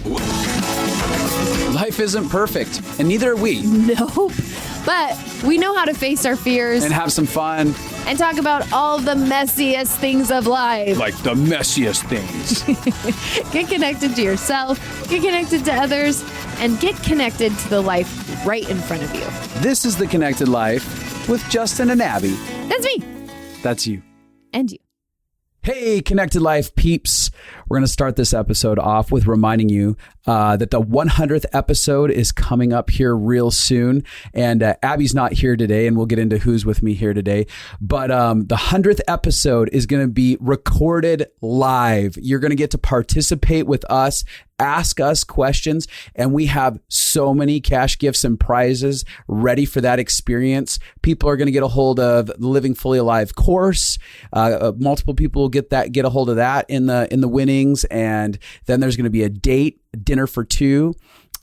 Life isn't perfect, and neither are we. Nope. But we know how to face our fears And have some fun. and talk about all the messiest things of life. Like the messiest things. Get connected to yourself, get connected to others, and get connected to the life right in front of you. This is The Connected Life with Justin and Abby. That's me. That's you. And you. Hey, Connected Life peeps. We're going to start this episode off with reminding you that the 100th episode is coming up here real soon. And Abby's not here today, and we'll get into who's with me here today. But the 100th episode is going to be recorded live. You're going to get to participate with us, ask us questions, and we have so many cash gifts and prizes ready for that experience. People are going to get a hold of the Living Fully Alive course. Multiple people will get a hold of that in the winnings, and then there's going to be a dinner for two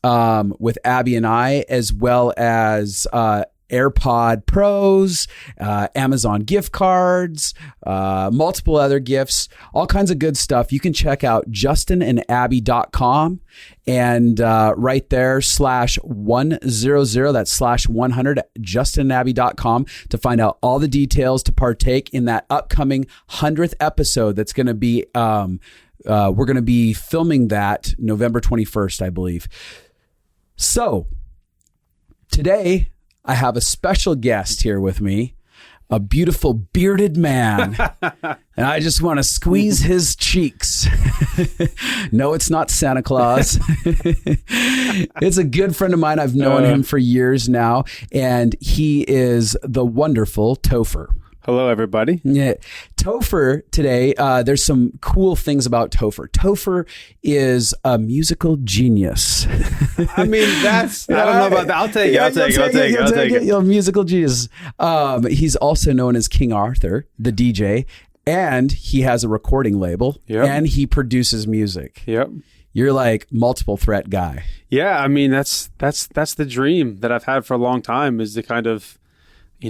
with Abby and I, as well as AirPod Pros, Amazon gift cards, multiple other gifts, all kinds of good stuff. You can check out justinandabby.com and right there /100, that's /100, justinandabby.com to find out all the details to partake in that upcoming 100th episode that's going to be, we're going to be filming that November 21st, I believe. So today, I have a special guest here with me, a beautiful bearded man, and I just want to squeeze his cheeks. No, it's not Santa Claus. It's a good friend of mine. I've known him for years now, and he is the wonderful Topher. Hello, everybody. Yeah. Topher today, there's some cool things about Topher. Topher is a musical genius. I mean, I don't know about that. I'll take it. You're a musical genius. He's also known as King Arthur, the DJ, and he has a recording label, and he produces music. Yep. You're like multiple threat guy. Yeah, I mean, that's the dream that I've had for a long time, is to kind of,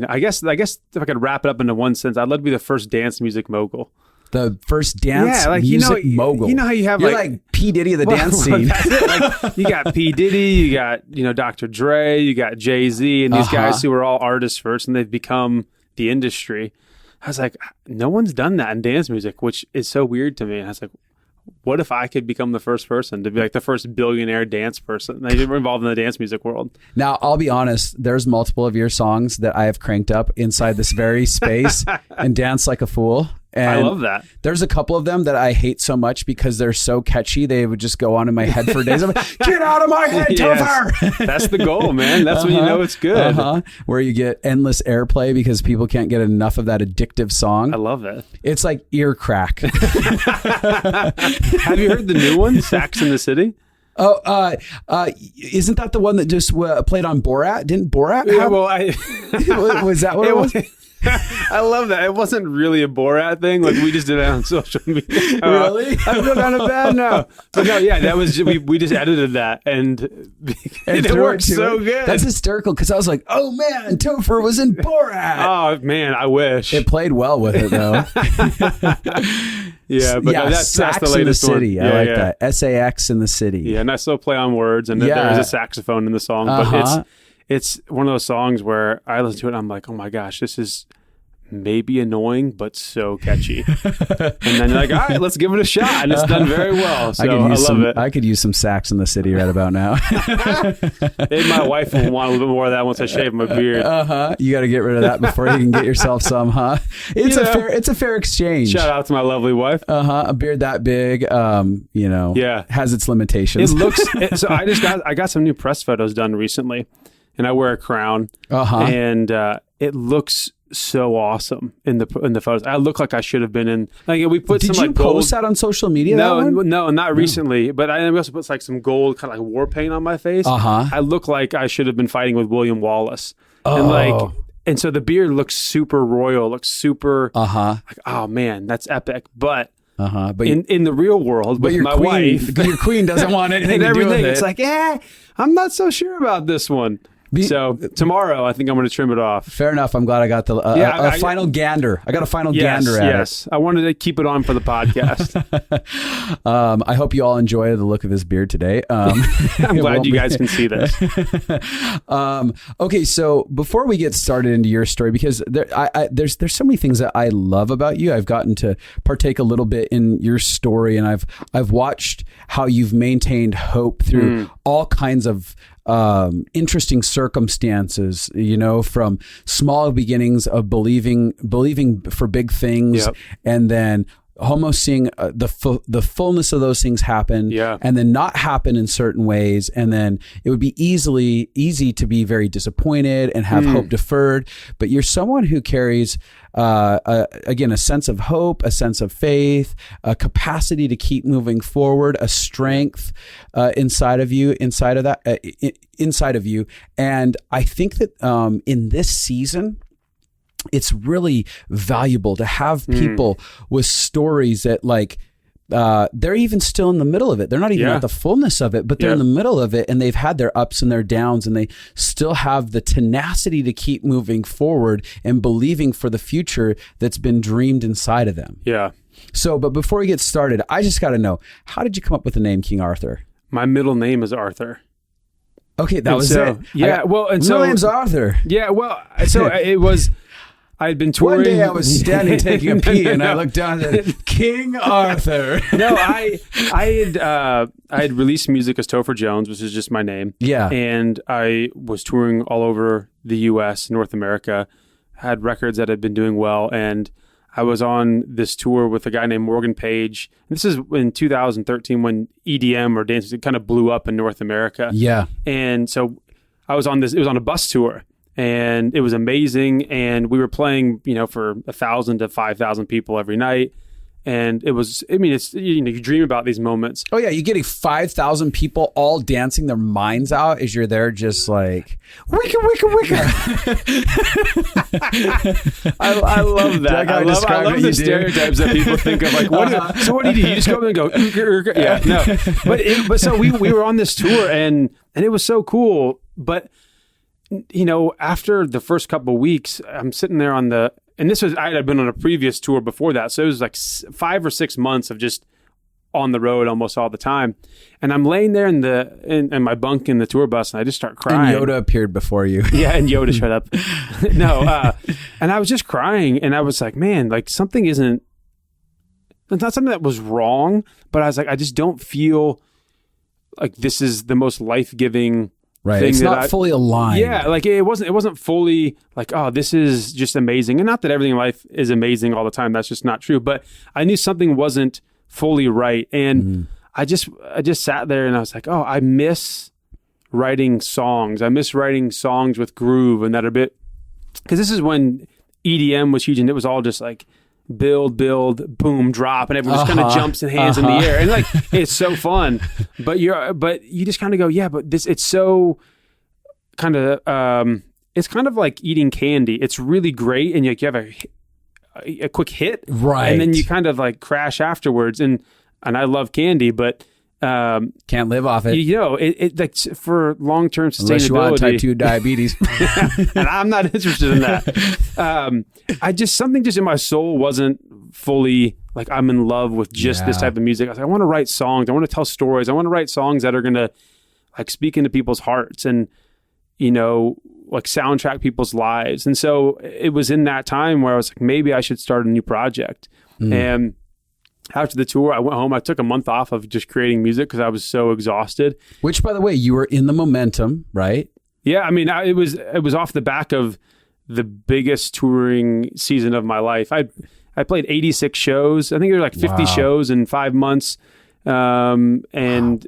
I guess if I could wrap it up into one sentence, I'd love to be the first dance music mogul. The first dance music mogul. You know how you have You're like P. Diddy of the dance scene. That's it. Like, you got P. Diddy, you got Dr. Dre, you got Jay-Z, and these guys who are all artists first, and they've become the industry. I was like, no one's done that in dance music, which is so weird to me. And I was like, what if I could become the first person to be like the first billionaire dance person? They were involved in the dance music world. Now, I'll be honest, there's multiple of your songs that I have cranked up inside this very space and danced like a fool. And I love that. There's a couple of them that I hate so much because they're so catchy. They would just go on in my head for days. I'm like, get out of my head, Topher! That's the goal, man. That's when you know it's good. Where you get endless airplay because people can't get enough of that addictive song. I love it. It's like ear crack. Have you heard the new one, Sax in the City? Oh, isn't that the one that just played on Borat? Didn't Borat have? Yeah, well, was that what it was? I love that. It wasn't really a Borat thing. Like, we just did it on social media. Really? I feel kind of bad now. But no, yeah, that was we just edited that, and it worked so good. That's hysterical because I was like, oh man, Topher was in Borat. Oh man, I wish. It played well with it though. Yeah, but that's Sax the latest in the City. one. I like that. SAX in the City. Yeah, and I still play on words, and there is a saxophone in the song, but it's one of those songs where I listen to it and I'm like, oh my gosh, this is maybe annoying, but so catchy. And then you're like, all right, let's give it a shot. And it's done very well. So I love it. I could use some Sax in the City right about now. Maybe my wife will want a little bit more of that once I shave my beard. You got to get rid of that before you can get yourself some, huh? It's a fair exchange. Shout out to my lovely wife. A beard that big, has its limitations. It looks, so I got some new press photos done recently, and I wear a crown, and it looks so awesome in the photos. I look like I should have been in. Like, we put Did some you like gold. Post that on social media? No, not recently. But I also put like some gold kind of like war paint on my face. I look like I should have been fighting with William Wallace. And so the beard looks super royal. Looks super. Like, oh man, that's epic. But in the real world, with my wife, your queen doesn't want anything to do with it. It's like, I'm not so sure about this one. So tomorrow, I think I'm going to trim it off. Fair enough. I'm glad I got the final gander. I got a final gander at it. Yes, I wanted to keep it on for the podcast. I hope you all enjoy the look of his beard today. I'm glad you guys can see this. Okay, so before we get started into your story, because there's so many things that I love about you. I've gotten to partake a little bit in your story, and I've watched how you've maintained hope through all kinds of interesting circumstances, from small beginnings of believing for big things, and then almost seeing the fullness of those things happen, and then not happen in certain ways, and then it would be easy to be very disappointed and have hope deferred. But you're someone who carries again a sense of hope, a sense of faith, a capacity to keep moving forward, a strength inside of you, and I think that in this season, it's really valuable to have people with stories that they're even still in the middle of it. They're not even at the fullness of it, but they're in the middle of it, and they've had their ups and their downs, and they still have the tenacity to keep moving forward and believing for the future that's been dreamed inside of them. Yeah. So, but before we get started, I just got to know, how did you come up with the name King Arthur? My middle name is Arthur. Okay, that was it. Yeah, my name's Arthur. Yeah, well, so it was... I had been touring. One day I was standing taking a pee, and I looked down and said, King Arthur. No, I had released music as Topher Jones, which is just my name. Yeah. And I was touring all over the U.S., North America, had records that had been doing well, and I was on this tour with a guy named Morgan Page. This is in 2013 when EDM or dance music kind of blew up in North America. Yeah. And so I was on this, it was on a bus tour. And it was amazing. And we were playing, for 1,000 to 5,000 people every night. And it was, it's, you dream about these moments. Oh yeah. You're getting 5,000 people all dancing their minds out as you're there just like, wicka, wicka, wicka. I love that. I love the stereotypes that people think of. Like, what do you do? You just go up and go, yeah, no. But so we were on this tour and it was so cool. But after the first couple of weeks, I'm sitting there and I had been on a previous tour before that. So it was like 5 or 6 months of just on the road almost all the time. And I'm laying there in my bunk in the tour bus and I just start crying. And Yoda appeared before you. Yeah. And Yoda showed up. No. And I was just crying and I was like, man, like it's not something that was wrong, but I was like, I just don't feel like this is the most life-giving right. It's not fully aligned. Yeah. Like it wasn't fully like, oh, this is just amazing. And not that everything in life is amazing all the time. That's just not true. But I knew something wasn't fully right. And I just sat there and I was like, oh, I miss writing songs. I miss writing songs with groove and that a bit, because this is when EDM was huge and it was all just like build, boom, drop, and everyone just kind of jumps and hands in the air, and like it's so fun. But you just kind of go, yeah, but it's so kind of it's kind of like eating candy. It's really great, and you have a quick hit, right? And then you kind of like crash afterwards. And I love candy, but can't live off it. It like for long-term sustainability. Unless you want type 2 diabetes. And I'm not interested in that. Something in my soul wasn't fully like I'm in love with just this type of music. I was like, I want to write songs. I want to tell stories. I want to write songs that are going to like speak into people's hearts and, like soundtrack people's lives. And so it was in that time where I was like, maybe I should start a new project. And after the tour, I went home. I took a month off of just creating music because I was so exhausted. Which, by the way, you were in the momentum, right? Yeah, I mean, it was off the back of the biggest touring season of my life. I played 86 shows. I think there were like 50 shows in 5 months. And for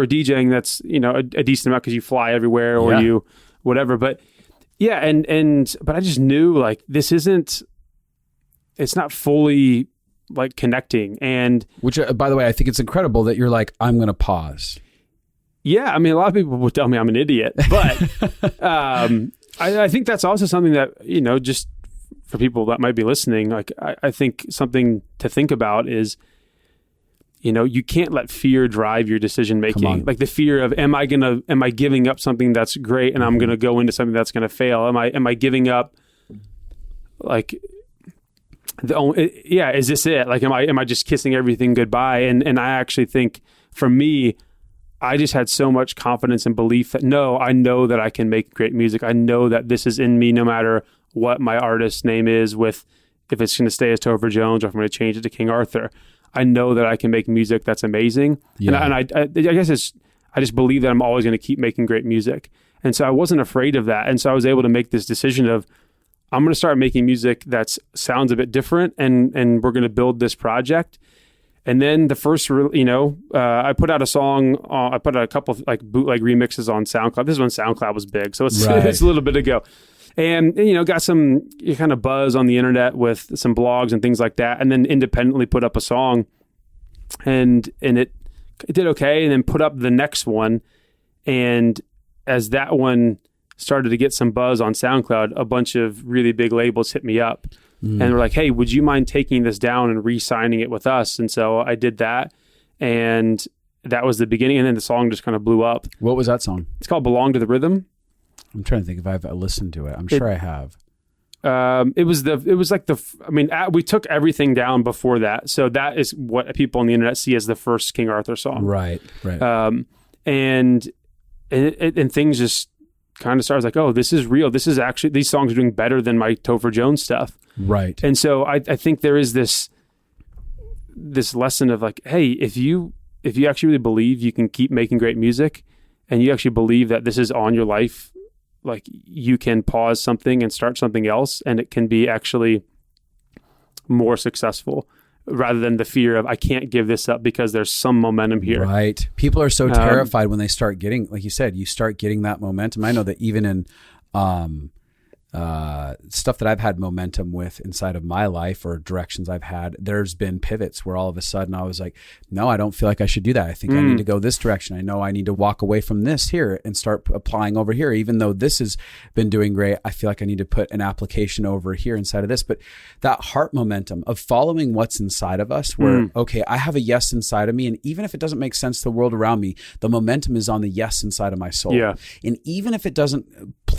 DJing, that's a decent amount because you fly everywhere or you whatever. But yeah, but I just knew like this isn't. It's not fully like connecting. And which, by the way, I think it's incredible that you're like, I'm going to pause. Yeah. I mean, a lot of people would tell me I'm an idiot, but I think that's also something that, just for people that might be listening, like I think something to think about is you can't let fear drive your decision making. Like the fear of, am I giving up something that's great and I'm going to go into something that's going to fail? Am I giving up like is this it? Like, am I just kissing everything goodbye? And I actually think for me, I just had so much confidence and belief that I know that I can make great music. I know that this is in me, no matter what my artist name is, if it's going to stay as Topher Jones or if I'm going to change it to King Arthur. I know that I can make music that's amazing. Yeah. And I guess I just believe that I'm always going to keep making great music. And so I wasn't afraid of that. And so I was able to make this decision of, I'm going to start making music that sounds a bit different, and we're going to build this project. And then the first, I put out a song. I put out a couple of like bootleg remixes on SoundCloud. This is when SoundCloud was big, so it's a little bit ago. And got some kind of buzz on the internet with some blogs and things like that. And then independently put up a song, and it did okay. And then put up the next one, and as that one started to get some buzz on SoundCloud, a bunch of really big labels hit me up. And they're like, hey, would you mind taking this down and re-signing it with us? And so I did that, and that was the beginning. And then the song just kind of blew up. What was that song? It's called Belong to the Rhythm. I'm trying to think if I've listened to it. I'm sure I have. We took everything down before that. So that is what people on the internet see as the first King Arthur song. Right. And things just kind of started like, oh, this is real. This is actually, these songs are doing better than my Topher Jones stuff. Right. And so I think there is this lesson of like, hey, if you actually really believe you can keep making great music, and you actually believe that this is on your life, like you can pause something and start something else, and it can be actually more successful, rather than the fear of, I can't give this up because there's some momentum here. Right. People are so terrified when they start getting, like you said, you start getting that momentum. I know that even in stuff that I've had momentum with inside of my life, or directions I've had, there's been pivots where all of a sudden I was like, no, I don't feel like I should do that. I think I need to go this direction. I know I need to walk away from this here and start applying over here. Even though this has been doing great, I feel like I need to put an application over here inside of this. But that heart momentum of following what's inside of us, where, okay, I have a yes inside of me. And even if it doesn't make sense to the world around me, the momentum is on the yes inside of my soul. Yeah. And even if it doesn't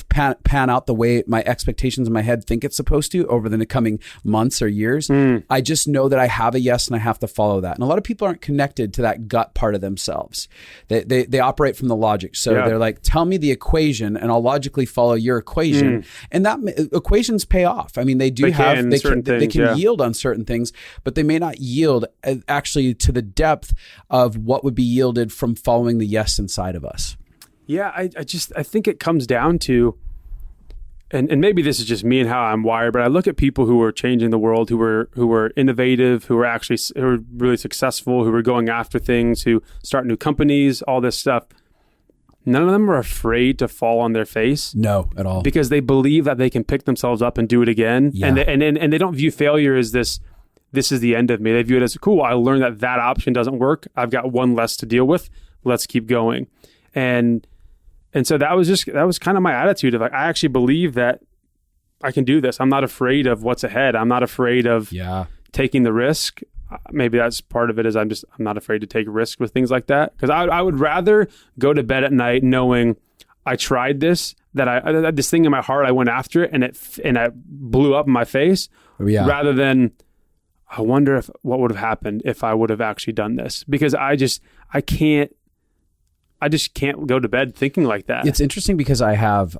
pan out the way my expectations in my head think it's supposed to over the coming months or years, I just know that I have a yes and I have to follow that. And a lot of people aren't connected to that gut part of themselves. They operate from the logic. So they're like, tell me the equation and I'll logically follow your equation. And that equations pay off. I mean, they can yield on certain things, but they may not yield actually to the depth of what would be yielded from following the yes inside of us. Yeah, I think it comes down to, and maybe this is just me and how I'm wired, but I look at people who are changing the world, who are innovative, who are really successful, who are going after things, who start new companies, all this stuff. None of them are afraid to fall on their face. No, at all. Because they believe that they can pick themselves up and do it again. Yeah. And they don't view failure as this is the end of me. They view it as, cool, I learned that option doesn't work. I've got one less to deal with. Let's keep going. And so that was kind of my attitude of like, I actually believe that I can do this. I'm not afraid of what's ahead. I'm not afraid of taking the risk. Maybe that's part of it, is I'm not afraid to take risks with things like that. Because I would rather go to bed at night knowing I tried this, that I had this thing in my heart, I went after it and it blew up in my face, rather than I wonder what would have happened if I would have actually done this. Because I just can't go to bed thinking like that. It's interesting because I had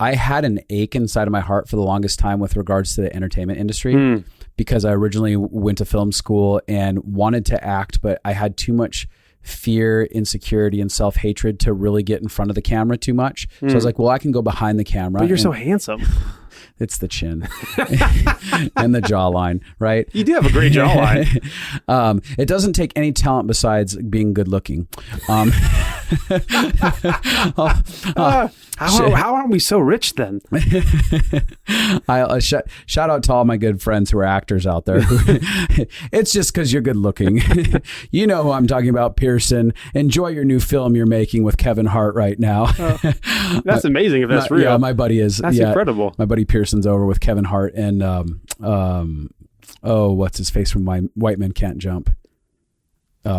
an ache inside of my heart for the longest time with regards to the entertainment industry, because I originally went to film school and wanted to act, but I had too much fear, insecurity, and self-hatred to really get in front of the camera too much. So I was like, well, I can go behind the camera. But you're so handsome. It's the chin and the jawline, right? You do have a great jawline. It doesn't take any talent besides being good looking. How aren't we so rich then? Shout out to all my good friends who are actors out there. It's just because you're good looking. You know who I'm talking about, Pearson. Enjoy your new film you're making with Kevin Hart right now. That's amazing if that's real. Yeah, my buddy is. That's incredible. My buddy Pearson's over with Kevin Hart and what's his face from White Men Can't Jump?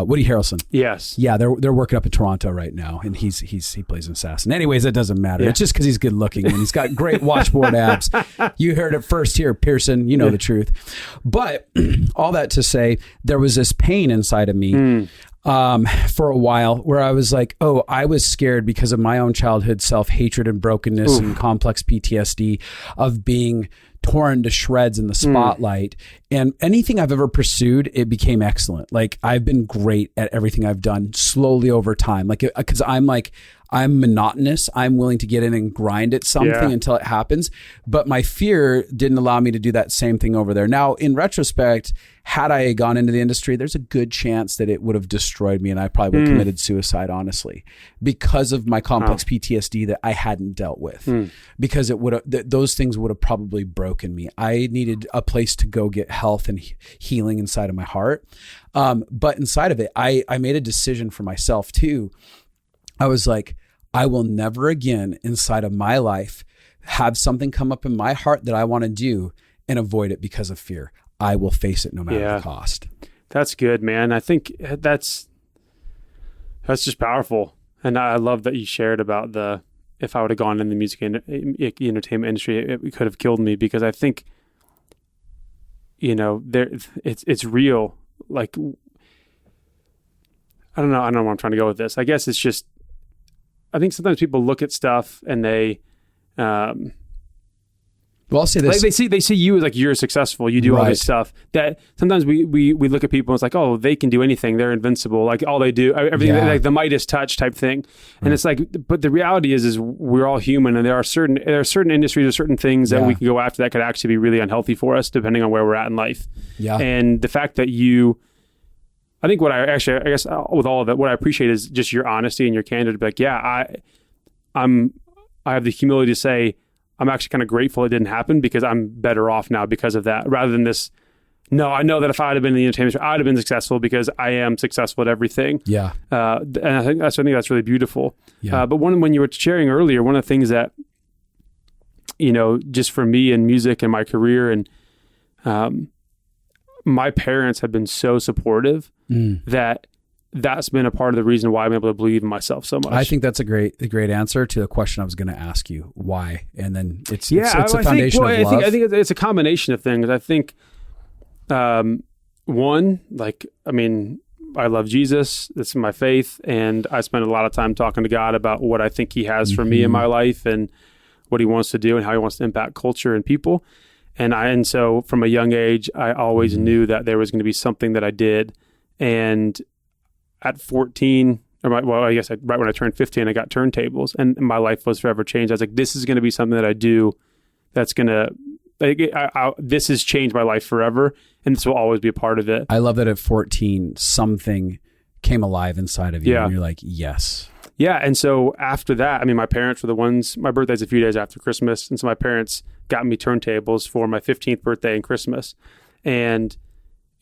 Woody Harrelson. Yes. Yeah, they're working up in Toronto right now, and he plays an assassin. Anyways, it doesn't matter. Yeah. It's just because he's good looking and he's got great washboard abs. You heard it first here, Pearson. You know the truth. But all that to say, there was this pain inside of me for a while where I was like, oh, I was scared because of my own childhood self-hatred and brokenness and complex PTSD of being torn to shreds in the spotlight. And anything I've ever pursued, it became excellent. Like, I've been great at everything I've done slowly over time. Like, because I'm monotonous. I'm willing to get in and grind at something until it happens. But my fear didn't allow me to do that same thing over there. Now, in retrospect, had I gone into the industry, there's a good chance that it would have destroyed me and I probably would have committed suicide, honestly, because of my complex PTSD that I hadn't dealt with. Because it would have, those things would have probably broken me. I needed a place to go get health and healing inside of my heart. But inside of it, I made a decision for myself too. I was like, I will never again inside of my life have something come up in my heart that I want to do and avoid it because of fear. I will face it no matter the cost. That's good, man. I think that's just powerful. And I love that you shared about if I would have gone in the music and entertainment industry, it could have killed me, because I think, it's real. Like, I don't know where I'm trying to go with this. I guess it's just, I think sometimes people look at stuff and they, well, I'll say this. Like they see you as like, you're successful, you do all this stuff, that sometimes we look at people and it's like, oh, they can do anything, they're invincible, like all they do, everything, like the Midas touch type thing. And it's like, but the reality is we're all human, and there are certain industries or certain things that we can go after that could actually be really unhealthy for us depending on where we're at in life. Yeah. And the fact that I think I guess with all of it, what I appreciate is just your honesty and your candor to be like, I have the humility to say, I'm actually kind of grateful it didn't happen because I'm better off now because of that, rather than this, no, I know that if I had been in the entertainment industry, I would have been successful because I am successful at everything. Yeah. And I think that's really beautiful. Yeah. But when you were sharing earlier, one of the things that, just for me and music and my career, and my parents have been so supportive that's been a part of the reason why I'm able to believe in myself so much. I think that's a great answer to the question I was going to ask you. Why? And then it's a foundation of love. I think it's a combination of things. I think, one, I love Jesus. This is my faith. And I spend a lot of time talking to God about what I think he has for me in my life and what he wants to do and how he wants to impact culture and people. And so from a young age, I always knew that there was going to be something that I did. And at 14, right when I turned 15, I got turntables, and my life was forever changed. I was like, this is going to be something that I do that's going to, this has changed my life forever, and this will always be a part of it. I love that at 14, something came alive inside of you, and you're like, yes. Yeah, and so after that, my parents were the ones, my birthday's a few days after Christmas, and so my parents got me turntables for my 15th birthday and Christmas. And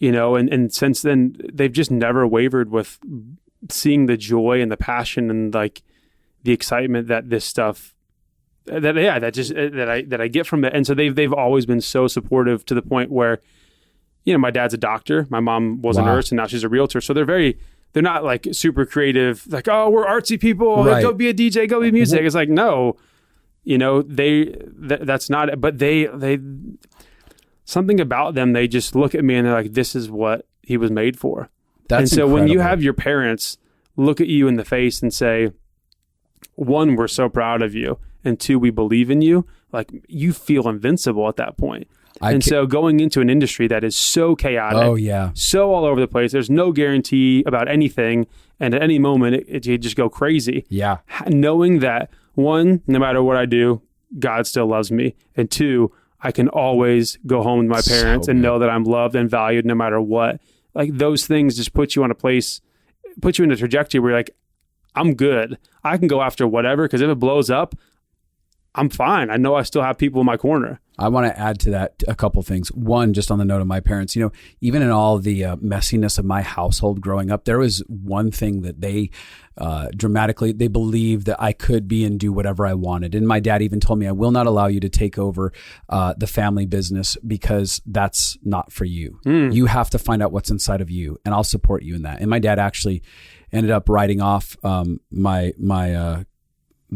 and since then, they've just never wavered with seeing the joy and the passion and like the excitement that this stuff that I get from it. And so they've always been so supportive, to the point where, my dad's a doctor, my mom was a nurse, and now she's a realtor. So they're not like super creative, like, oh, we're artsy people, like, go be a DJ, go be music. It's like, no, that's not it. But they something about them, they just look at me and they're like, this is what he was made for. And so when you have your parents look at you in the face and say, one, we're so proud of you, and two, we believe in you, like, you feel invincible at that point. So going into an industry that is so chaotic, so all over the place, there's no guarantee about anything, and at any moment it just go crazy. Yeah. Knowing that, one, no matter what I do, God still loves me, and two, I can always go home with my parents and know that I'm loved and valued no matter what. Like, those things just put you on a place, put you in a trajectory where you're like, I'm good. I can go after whatever, because if it blows up, I'm fine. I know I still have people in my corner. I want to add to that a couple things. One, just on the note of my parents, even in all the messiness of my household growing up, there was one thing that they they believed that I could be and do whatever I wanted. And my dad even told me, I will not allow you to take over the family business because that's not for you. You have to find out what's inside of you, and I'll support you in that. And my dad actually ended up writing off the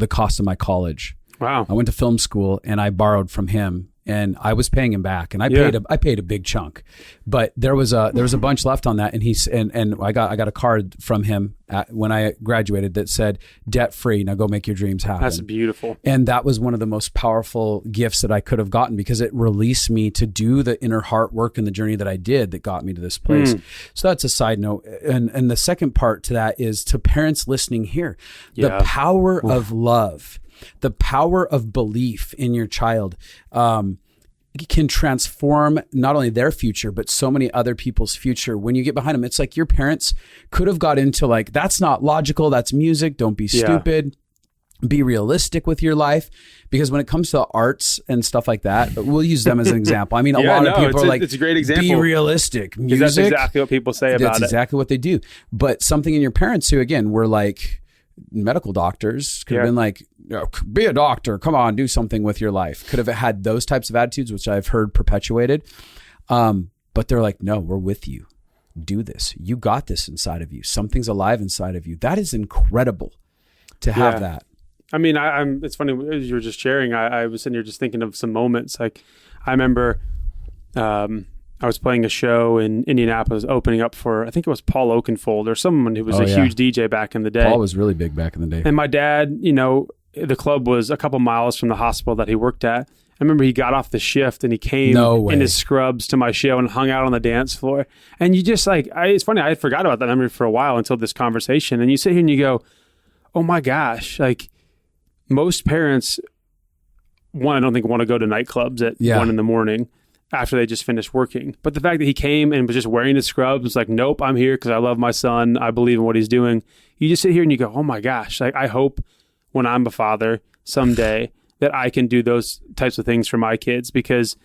cost of my college. Wow. I went to film school and I borrowed from him, and I was paying him back, and I paid a big chunk, but there was a bunch left on that, and I got a card from him when I graduated that said debt free. Now go make your dreams happen. That's beautiful. And that was one of the most powerful gifts that I could have gotten, because it released me to do the inner heart work and the journey that I did that got me to this place. So that's a side note. And the second part to that is to parents listening here, the power of love, the power of belief in your child can transform not only their future, but so many other people's future. When you get behind them, it's like your parents could have got into like, that's not logical. That's music. Don't be stupid. Be realistic with your life. Because when it comes to arts and stuff like that, we'll use them as an example. I mean, a lot of people are like, it's a great example. Be realistic. Music. That's exactly what people say about it. That's exactly what they do. But something in your parents who, again, were like medical doctors, could have been like, be a doctor, come on, do something with your life. Could have had those types of attitudes, which I've heard perpetuated. But they're like, no, we're with you. Do this. You got this inside of you. Something's alive inside of you. That is incredible to have that. I mean, it's funny, as you were just sharing, I was sitting here just thinking of some moments. Like, I remember I was playing a show in Indianapolis, opening up for, I think it was Paul Oakenfold or someone who was a huge DJ back in the day. Paul was really big back in the day. And my dad, the club was a couple miles from the hospital that he worked at. I remember he got off the shift and he came in his scrubs to my show and hung out on the dance floor. And you just like, it's funny, I had forgot about that memory for a while until this conversation. And you sit here and you go, oh my gosh, like most parents, I don't think want to go to nightclubs at 1 a.m. after they just finished working. But the fact that he came and was just wearing his scrubs was like, nope, I'm here because I love my son. I believe in what he's doing. You just sit here and you go, oh my gosh, like I hope when I'm a father someday that I can do those types of things for my kids, because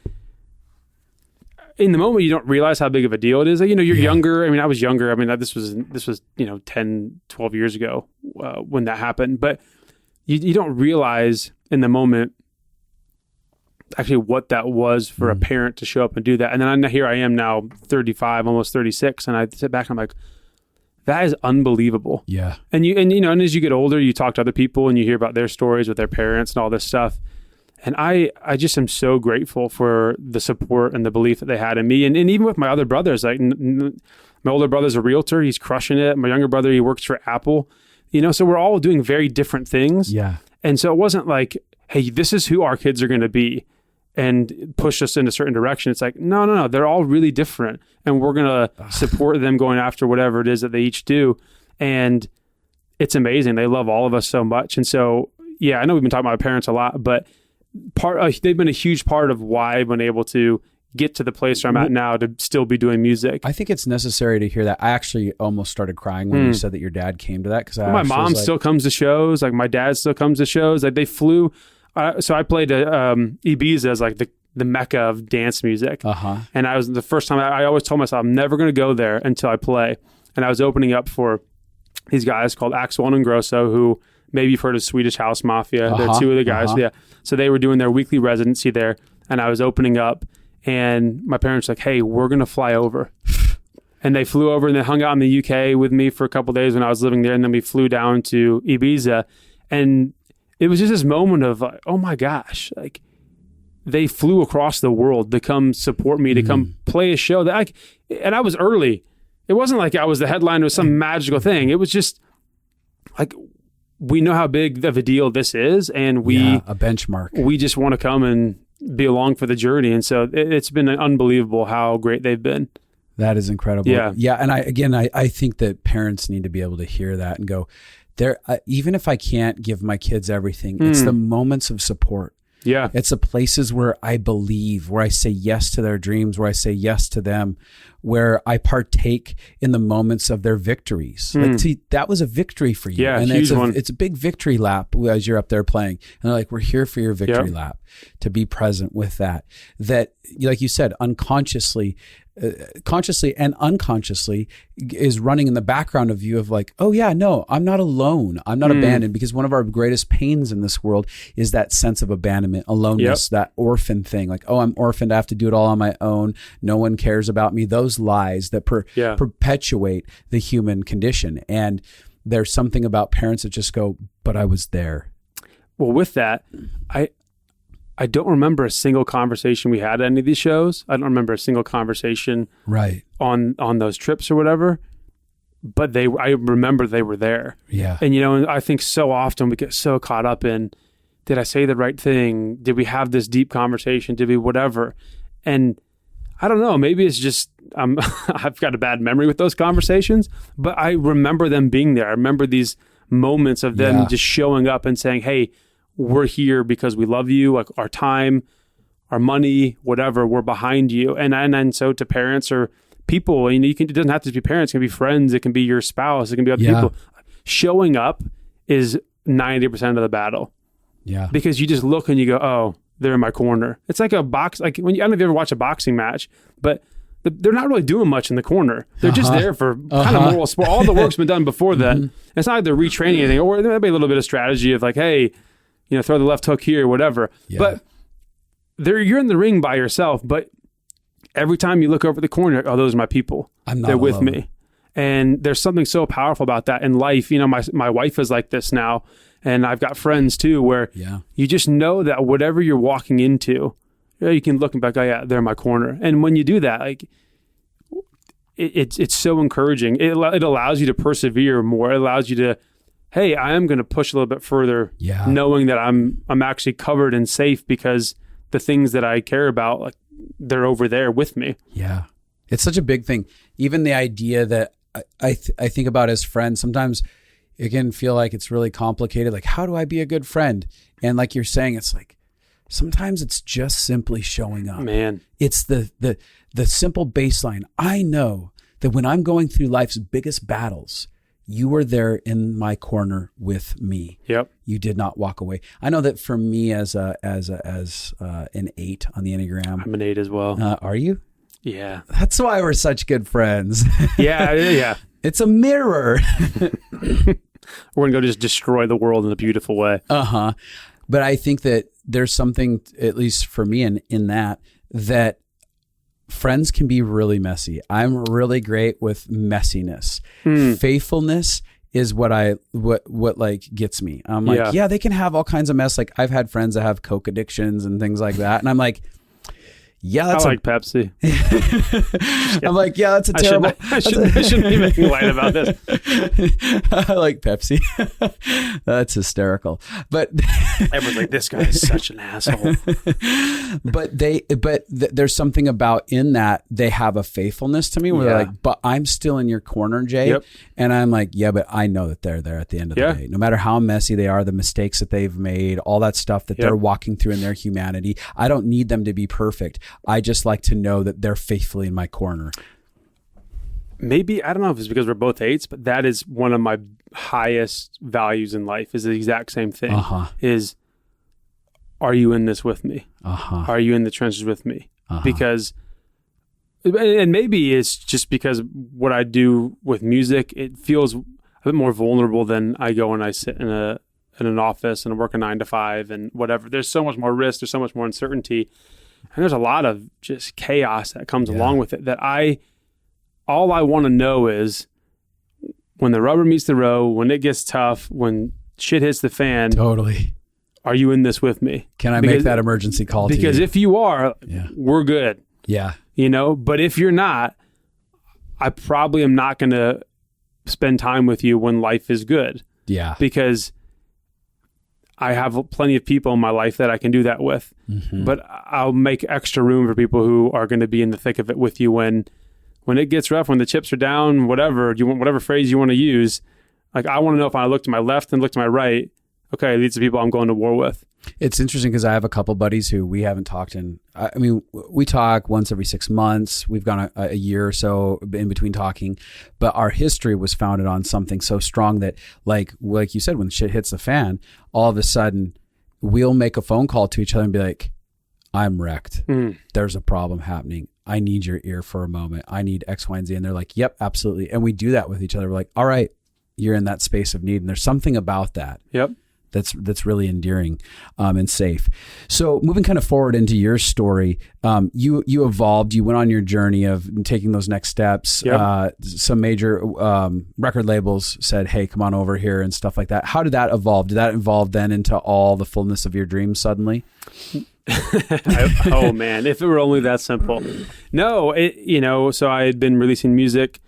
in the moment you don't realize how big of a deal it is. Like, you're younger. I mean, I was younger. I mean, this was 10, 12 years ago when that happened. But you don't realize in the moment actually what that was for a parent to show up and do that. And then here I am now 35, almost 36. And I sit back and I'm like, that is unbelievable. Yeah. And as you get older, you talk to other people and you hear about their stories with their parents and all this stuff. And I just am so grateful for the support and the belief that they had in me. And even with my other brothers, like my older brother's a realtor. He's crushing it. My younger brother, he works for Apple, so we're all doing very different things. Yeah. And so it wasn't like, hey, this is who our kids are going to be and push us in a certain direction. It's like, no, they're all really different. And we're going to support them going after whatever it is that they each do. And it's amazing. They love all of us so much. And so, I know we've been talking about our parents a lot, but they've been a huge part of why I've been able to get to the place where I'm at now to still be doing music. I think it's necessary to hear that. I actually almost started crying when you said that your dad came to that. Because my mom still comes to shows. Like my dad still comes to shows. Like they flew. So I played Ibiza as like the mecca of dance music. And I was the first time I always told myself I'm never going to go there until I play. And I was opening up for these guys called Axel and Ingrosso, who maybe you've heard of Swedish House Mafia. They're two of the guys. Yeah. So they were doing their weekly residency there, and I was opening up. And my parents were like, hey, we're going to fly over. And they flew over and they hung out in the UK with me for a couple of days when I was living there. And then we flew down to Ibiza. And it was just this moment of like, oh my gosh, like they flew across the world to come support me, to come play a show that and I was early. It wasn't like I was the headliner of some magical thing. It was just like, we know how big of a deal this is. And a benchmark. We just want to come and be along for the journey. And so it's been unbelievable how great they've been. That is incredible. Yeah. And I think that parents need to be able to hear that and go, even if I can't give my kids everything, it's the moments of support. Yeah. It's the places where I believe, where I say yes to their dreams, where I say yes to them, where I partake in the moments of their victories. Like, see, that was a victory for you. Yeah, and huge one. it's a big victory lap as you're up there playing. And they're like, we're here for your victory lap, to be present with that. That, like you said, unconsciously, consciously and unconsciously is running in the background of you of like, oh yeah, no, I'm not alone. I'm not abandoned, because one of our greatest pains in this world is that sense of abandonment, aloneness, that orphan thing. Like, oh, I'm orphaned. I have to do it all on my own. No one cares about me. Those lies that perpetuate the human condition. And there's something about parents that just go, but I was there. Well, with that, I don't remember a single conversation we had at any of these shows. I don't remember a single conversation on those trips or whatever, but I remember they were there. Yeah. And, you know, I think so often we get so caught up in, did I say the right thing? Did we have this deep conversation? Did we whatever? And I don't know, maybe it's just, I've got a bad memory with those conversations, but I remember them being there. I remember these moments of them just showing up and saying, hey, we're here because we love you, like our time, our money, whatever, we're behind you. And so to parents or people, you know, it doesn't have to be parents, it can be friends, it can be your spouse, it can be other people. Showing up is 90% of the battle. Yeah. Because you just look and you go, oh, they're in my corner. It's like a box, like when I don't know if you ever watch a boxing match, but they're not really doing much in the corner. They're just there for kind of moral support. All the work's been done before that. It's not like they're retraining anything, or there might be a little bit of strategy of like, hey, you know, throw the left hook here, whatever. Yeah. But you're in the ring by yourself. But every time you look over the corner, oh, those are my people. They're with me. And there's something so powerful about that in life. You know, my wife is like this now, and I've got friends too, where you just know that whatever you're walking into, you can look and be like, oh yeah, they're in my corner. And when you do that, like, it's so encouraging. It allows you to persevere more. It allows you to, hey, I am going to push a little bit further, knowing that I'm actually covered and safe because the things that I care about, like, they're over there with me. Yeah. It's such a big thing. Even the idea that I think about as friends, sometimes it can feel like it's really complicated. Like, how do I be a good friend? And like you're saying, it's like, sometimes it's just simply showing up. Man. It's the simple baseline. I know that when I'm going through life's biggest battles, you were there in my corner with me. Yep. You did not walk away. I know that for me as an 8 on the Enneagram. I'm an 8 as well. Are you? Yeah. That's why we're such good friends. Yeah. It's a mirror. We're going to go just destroy the world in a beautiful way. But I think that there's something, at least for me, in that friends can be really messy. I'm really great with messiness. Faithfulness is what like gets me. I'm like, yeah, they can have all kinds of mess. Like, I've had friends that have Coke addictions and things like that. And I'm like, yeah, that's I like Pepsi. I'm like, yeah, that's a terrible. I shouldn't be making light about this. I like Pepsi. That's hysterical. But everyone's like, this guy is such an asshole. But there's something about in that they have a faithfulness to me where they're like, but I'm still in your corner, Jay. Yep. And I'm like, yeah, but I know that they're there at the end of the day. No matter how messy they are, the mistakes that they've made, all that stuff that they're walking through in their humanity. I don't need them to be perfect. I just like to know that they're faithfully in my corner. Maybe, I don't know if it's because we're both 8s, but that is one of my highest values in life, is the exact same thing. Is, are you in this with me? Are you in the trenches with me? Because, and maybe it's just because what I do with music, it feels a bit more vulnerable than I go and I sit in an office and work a 9 to 5 and whatever. There's so much more risk. There's so much more uncertainty. And there's a lot of just chaos that comes along with it that all I want to know is, when the rubber meets the road, when it gets tough, when shit hits the fan. Totally. Are you in this with me? Can I make that emergency call to you? Because if you are, we're good. Yeah. You know, but if you're not, I probably am not going to spend time with you when life is good. Yeah. Because I have plenty of people in my life that I can do that with, but I'll make extra room for people who are going to be in the thick of it with you when it gets rough, when the chips are down, whatever phrase you want to use. Like, I want to know if I look to my left and look to my right, okay, these are people I'm going to war with. It's interesting because I have a couple buddies who we haven't talked in. I mean, we talk once every 6 months. We've gone a year or so in between talking, but our history was founded on something so strong that, like you said, when shit hits the fan, all of a sudden we'll make a phone call to each other and be like, "I'm wrecked. There's a problem happening. I need your ear for a moment. I need X, Y, and Z." And they're like, "Yep, absolutely." And we do that with each other. We're like, "All right, you're in that space of need," and there's something about that. Yep. That's really endearing and safe. So moving kind of forward into your story, you evolved. You went on your journey of taking those next steps. Yep. Some major record labels said, "Hey, come on over here," and stuff like that. How did that evolve? Did that evolve then into all the fullness of your dreams suddenly? Oh man, if it were only that simple. No, so I had been releasing music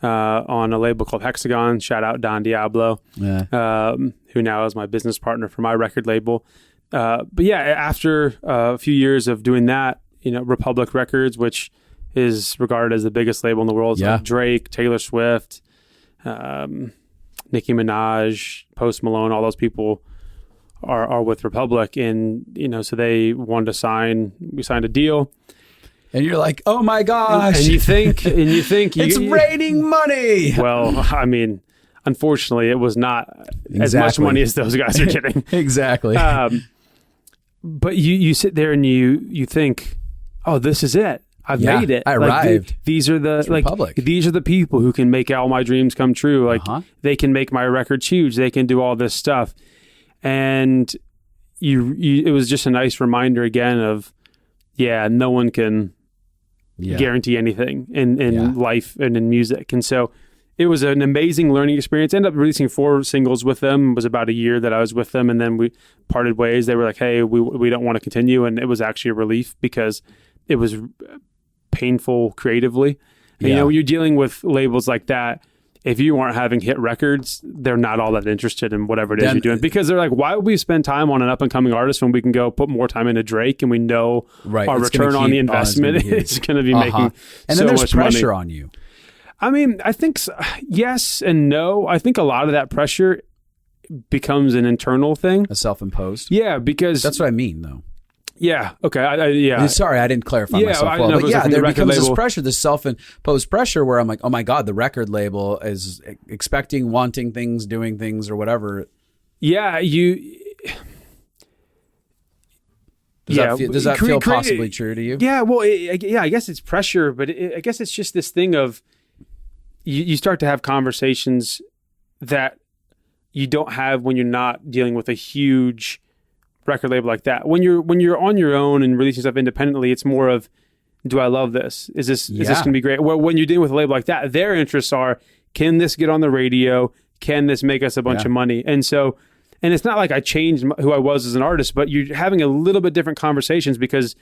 on a label called Hexagon. Shout out Don Diablo, who now is my business partner for my record label. But yeah, after a few years of doing that, Republic Records, which is regarded as the biggest label in the world, like Drake, Taylor Swift, Nicki Minaj, Post Malone, all those people are with Republic, and so they wanted to we signed a deal. And you're like, "Oh my gosh!" And you think it's raining money. Well, I mean, unfortunately, it was not as much money as those guys are getting. Exactly. But you sit there and you think, "Oh, this is it. I've made it. I arrived." These are the Republic. These are the people who can make all my dreams come true. Like they can make my records huge. They can do all this stuff. And it was just a nice reminder again of, no one can guarantee anything in life and in music. And so it was an amazing learning experience. Ended up releasing 4 singles with them. It was about a year that I was with them, and then we parted ways. They were like, "Hey, we don't want to continue." And it was actually a relief because it was painful creatively. And, when you're dealing with labels like that, if you aren't having hit records, they're not all that interested in whatever it is you're doing, because they're like, "Why would we spend time on an up and coming artist when we can go put more time into Drake and we know our return on the investment is going to be making and so then there's much pressure money." on you. I mean, I think yes and no. I think a lot of that pressure becomes an internal thing, A self-imposed. Yeah, because That's what I mean, though. Yeah. Okay. Sorry, I didn't clarify myself well. But there becomes this pressure, this self-imposed pressure where I'm like, "Oh my God, the record label is expecting, wanting things, doing things, or whatever." Yeah. Does that feel possibly true to you? Yeah. Well, I guess it's pressure, but I guess it's just this thing of you start to have conversations that you don't have when you're not dealing with a huge record label like that. When you're on your own and releasing stuff independently, it's more of, "Do I love this? Is this going to be great?" Well, when you're dealing with a label like that, their interests are, "Can this get on the radio? Can this make us a bunch of money?" And so, and it's not like I changed who I was as an artist, but you're having a little bit different conversations because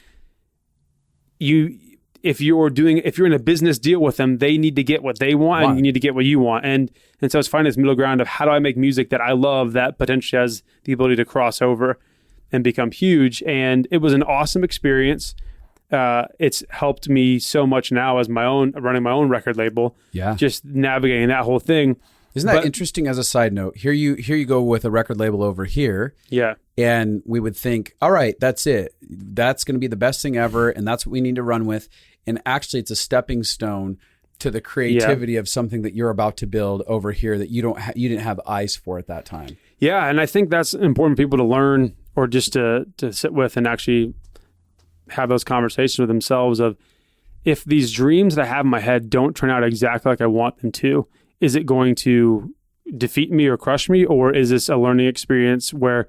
if you're in a business deal with them, they need to get what they want and you need to get what you want. And so it's finding this middle ground of, how do I make music that I love that potentially has the ability to cross over and become huge. And it was an awesome experience. It's helped me so much now as running my own record label. Yeah. Just navigating that whole thing. Isn't that interesting as a side note? Here you go with a record label over here. Yeah. And we would think, all right, that's it. That's going to be the best thing ever. And that's what we need to run with. And actually it's a stepping stone to the creativity of something that you're about to build over here that you didn't have eyes for at that time. Yeah. And I think that's important for people to learn, or just to sit with and actually have those conversations with themselves of, if these dreams that I have in my head don't turn out exactly like I want them to, is it going to defeat me or crush me? Or is this a learning experience where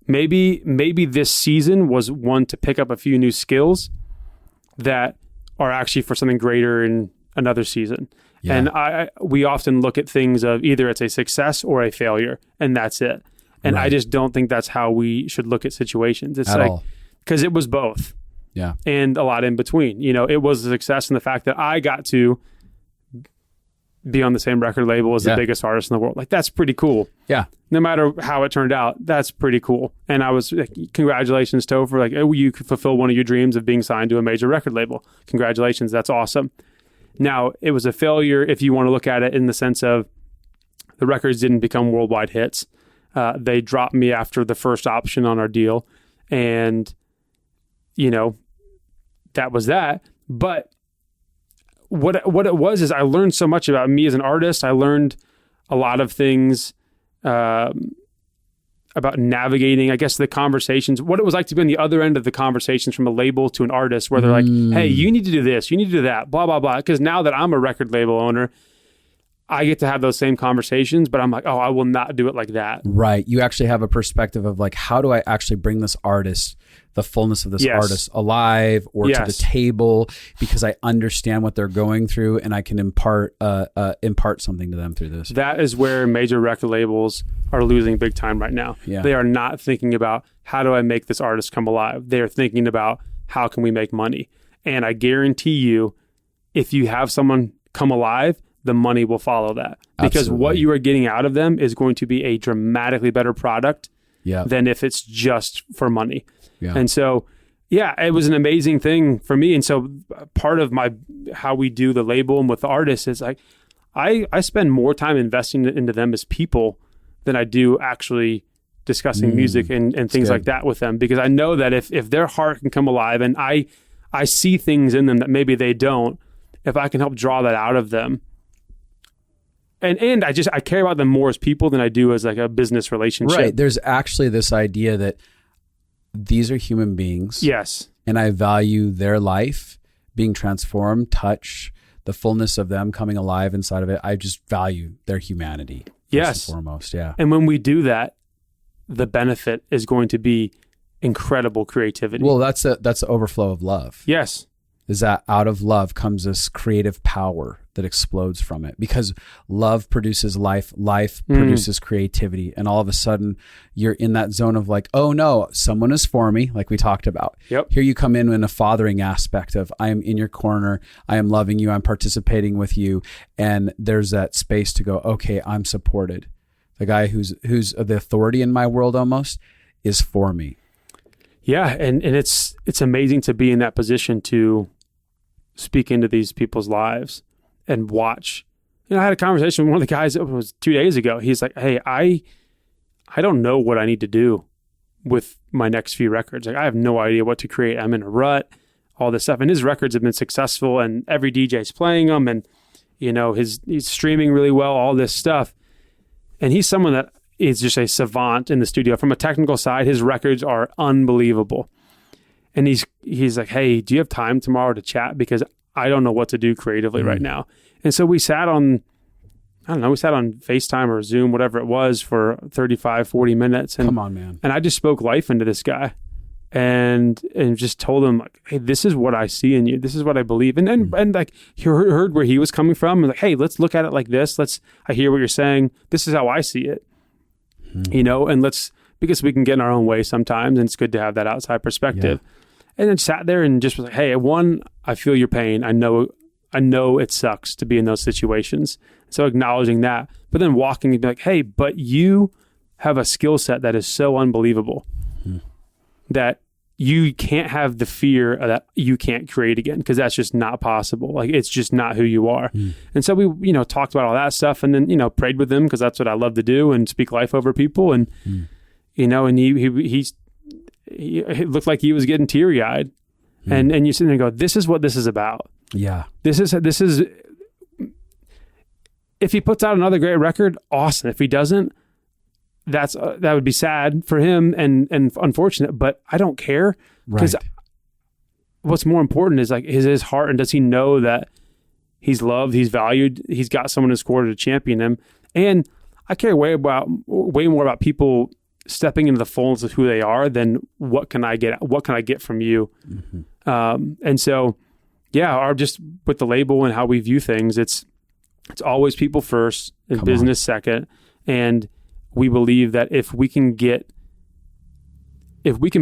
maybe this season was one to pick up a few new skills that are actually for something greater in another season? Yeah. And we often look at things of either it's a success or a failure, and that's it. And I just don't think that's how we should look at situations. It's because it was both. Yeah. And a lot in between. It was a success in the fact that I got to be on the same record label as the biggest artist in the world. Like, that's pretty cool. Yeah. No matter how it turned out, that's pretty cool. And I was like, congratulations, Topher. Like, oh, you could fulfill one of your dreams of being signed to a major record label. Congratulations. That's awesome. Now, it was a failure if you want to look at it in the sense of the records didn't become worldwide hits. They dropped me after the first option on our deal. And, that was that. But what it was is I learned so much about me as an artist. I learned a lot of things about navigating, I guess, the conversations, what it was like to be on the other end of the conversations from a label to an artist where they're like, hey, you need to do this, you need to do that, blah, blah, blah. Because now that I'm a record label owner, I get to have those same conversations, but I'm like, oh, I will not do it like that. Right. You actually have a perspective of like, how do I actually bring this artist, the fullness of this artist alive or to the table, because I understand what they're going through and I can impart something to them through this. That is where major record labels are losing big time right now. Yeah. They are not thinking about how do I make this artist come alive? They are thinking about how can we make money? And I guarantee you, if you have someone come alive, the money will follow that. Because Absolutely. what you are getting out of them is going to be a dramatically better product than if it's just for money. Yeah. And so, it was an amazing thing for me. And so part of how we do the label and with the artists is like, I spend more time investing into them as people than I do actually discussing music and things like that with them. Because I know that if their heart can come alive and I see things in them that maybe they don't, if I can help draw that out of them, and I care about them more as people than I do as like a business relationship. Right. There's actually this idea that these are human beings. Yes. And I value their life being transformed, touch, the fullness of them coming alive inside of it. I just value their humanity. First and foremost. Yeah. And when we do that, the benefit is going to be incredible creativity. Well, that's the overflow of love. Yes. Is that out of love comes this creative power that explodes from it, because love produces life produces creativity. And all of a sudden you're in that zone of like, oh no, someone is for me. Like we talked about. Yep. Here you come in a fathering aspect of I am in your corner. I am loving you. I'm participating with you. And there's that space to go, okay, I'm supported. The guy who's the authority in my world almost is for me. Yeah. And it's amazing to be in that position to speak into these people's lives and watch. I had a conversation with one of the guys, it was 2 days ago. He's like, hey, I don't know what I need to do with my next few records. Like, I have no idea what to create. I'm in a rut, all this stuff. And his records have been successful and every DJ's playing them and, he's streaming really well, all this stuff. And he's someone that is just a savant in the studio. From a technical side, his records are unbelievable. And he's like, hey, do you have time tomorrow to chat? Because I don't know what to do creatively right now. And so we sat on FaceTime or Zoom, whatever it was, for 35, 40 minutes. And, come on, man. And I just spoke life into this guy and just told him, like, hey, this is what I see in you. This is what I believe. And like, he heard where he was coming from. And like, hey, let's look at it like this. I hear what you're saying. This is how I see it. And because we can get in our own way sometimes, and it's good to have that outside perspective. Yeah. And then sat there and just was like, hey, one, I feel your pain. I know it sucks to be in those situations. So acknowledging that, but then walking and be like, hey, but you have a skill set that is so unbelievable that you can't have the fear that you can't create again, because that's just not possible. Like, it's just not who you are. And so we, talked about all that stuff and then, prayed with them, because that's what I love to do, and speak life over people. And, and he looked like he was getting teary-eyed. And you sit there and go, this is what this is about. Yeah. This is if he puts out another great record, awesome. If he doesn't, that would be sad for him and unfortunate, but I don't care, because what's more important is like his heart, and does he know that he's loved, he's valued, he's got someone in his corner to champion him. And I care way more about people stepping into the fullness of who they are than what can I get from you. And so, just with the label and how we view things, it's always people first and business second. And we believe that if we can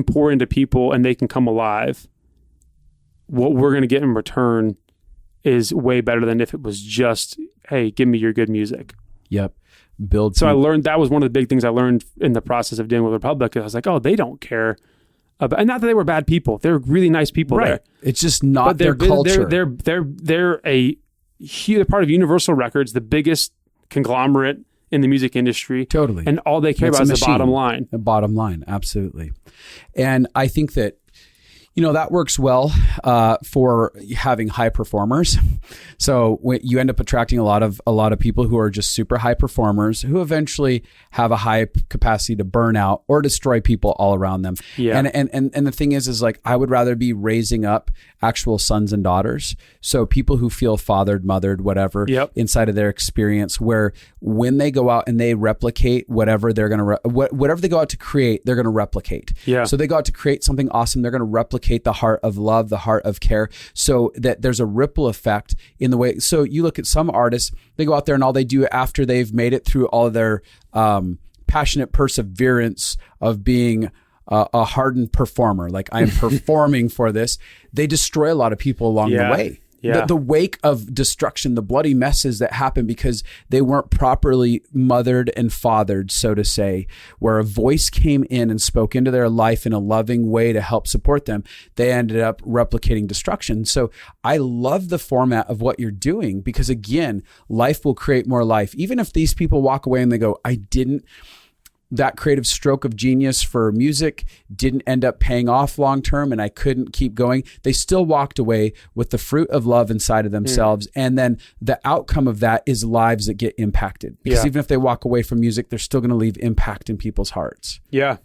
pour into people and they can come alive, what we're going to get in return is way better than if it was just, hey, give me your good music. Yep. So I learned, that was one of the big things I learned in the process of dealing with Republic. I was like, oh, they don't care about, and not that they were bad people. They're really nice people there. It's just not their culture. They're part of Universal Records, the biggest conglomerate in the music industry. Totally. And all they care about is the bottom line. The bottom line. Absolutely. And I think that, that works well for having high performers. So when you end up attracting a lot of people who are just super high performers who eventually have a high capacity to burn out or destroy people all around them. Yeah. And the thing is like, I would rather be raising up actual sons and daughters. So people who feel fathered, mothered, whatever, inside of their experience, where when they go out and they replicate whatever they're going to, whatever they go out to create, they're going to replicate. Yeah. So they go out to create something awesome. They're going to replicate the heart of love, the heart of care, so that there's a ripple effect in the way. So you look at some artists, they go out there and all they do after they've made it through all of their passionate perseverance of being a hardened performer, like I'm performing for this, they destroy a lot of people along the way. Yeah. The wake of destruction, the bloody messes that happen because they weren't properly mothered and fathered, so to say, where a voice came in and spoke into their life in a loving way to help support them, they ended up replicating destruction. So I love the format of what you're doing because, again, life will create more life. Even if these people walk away and they go, that creative stroke of genius for music didn't end up paying off long term and I couldn't keep going. They still walked away with the fruit of love inside of themselves. And then the outcome of that is lives that get impacted. Because even if they walk away from music, they're still going to leave impact in people's hearts. Yeah.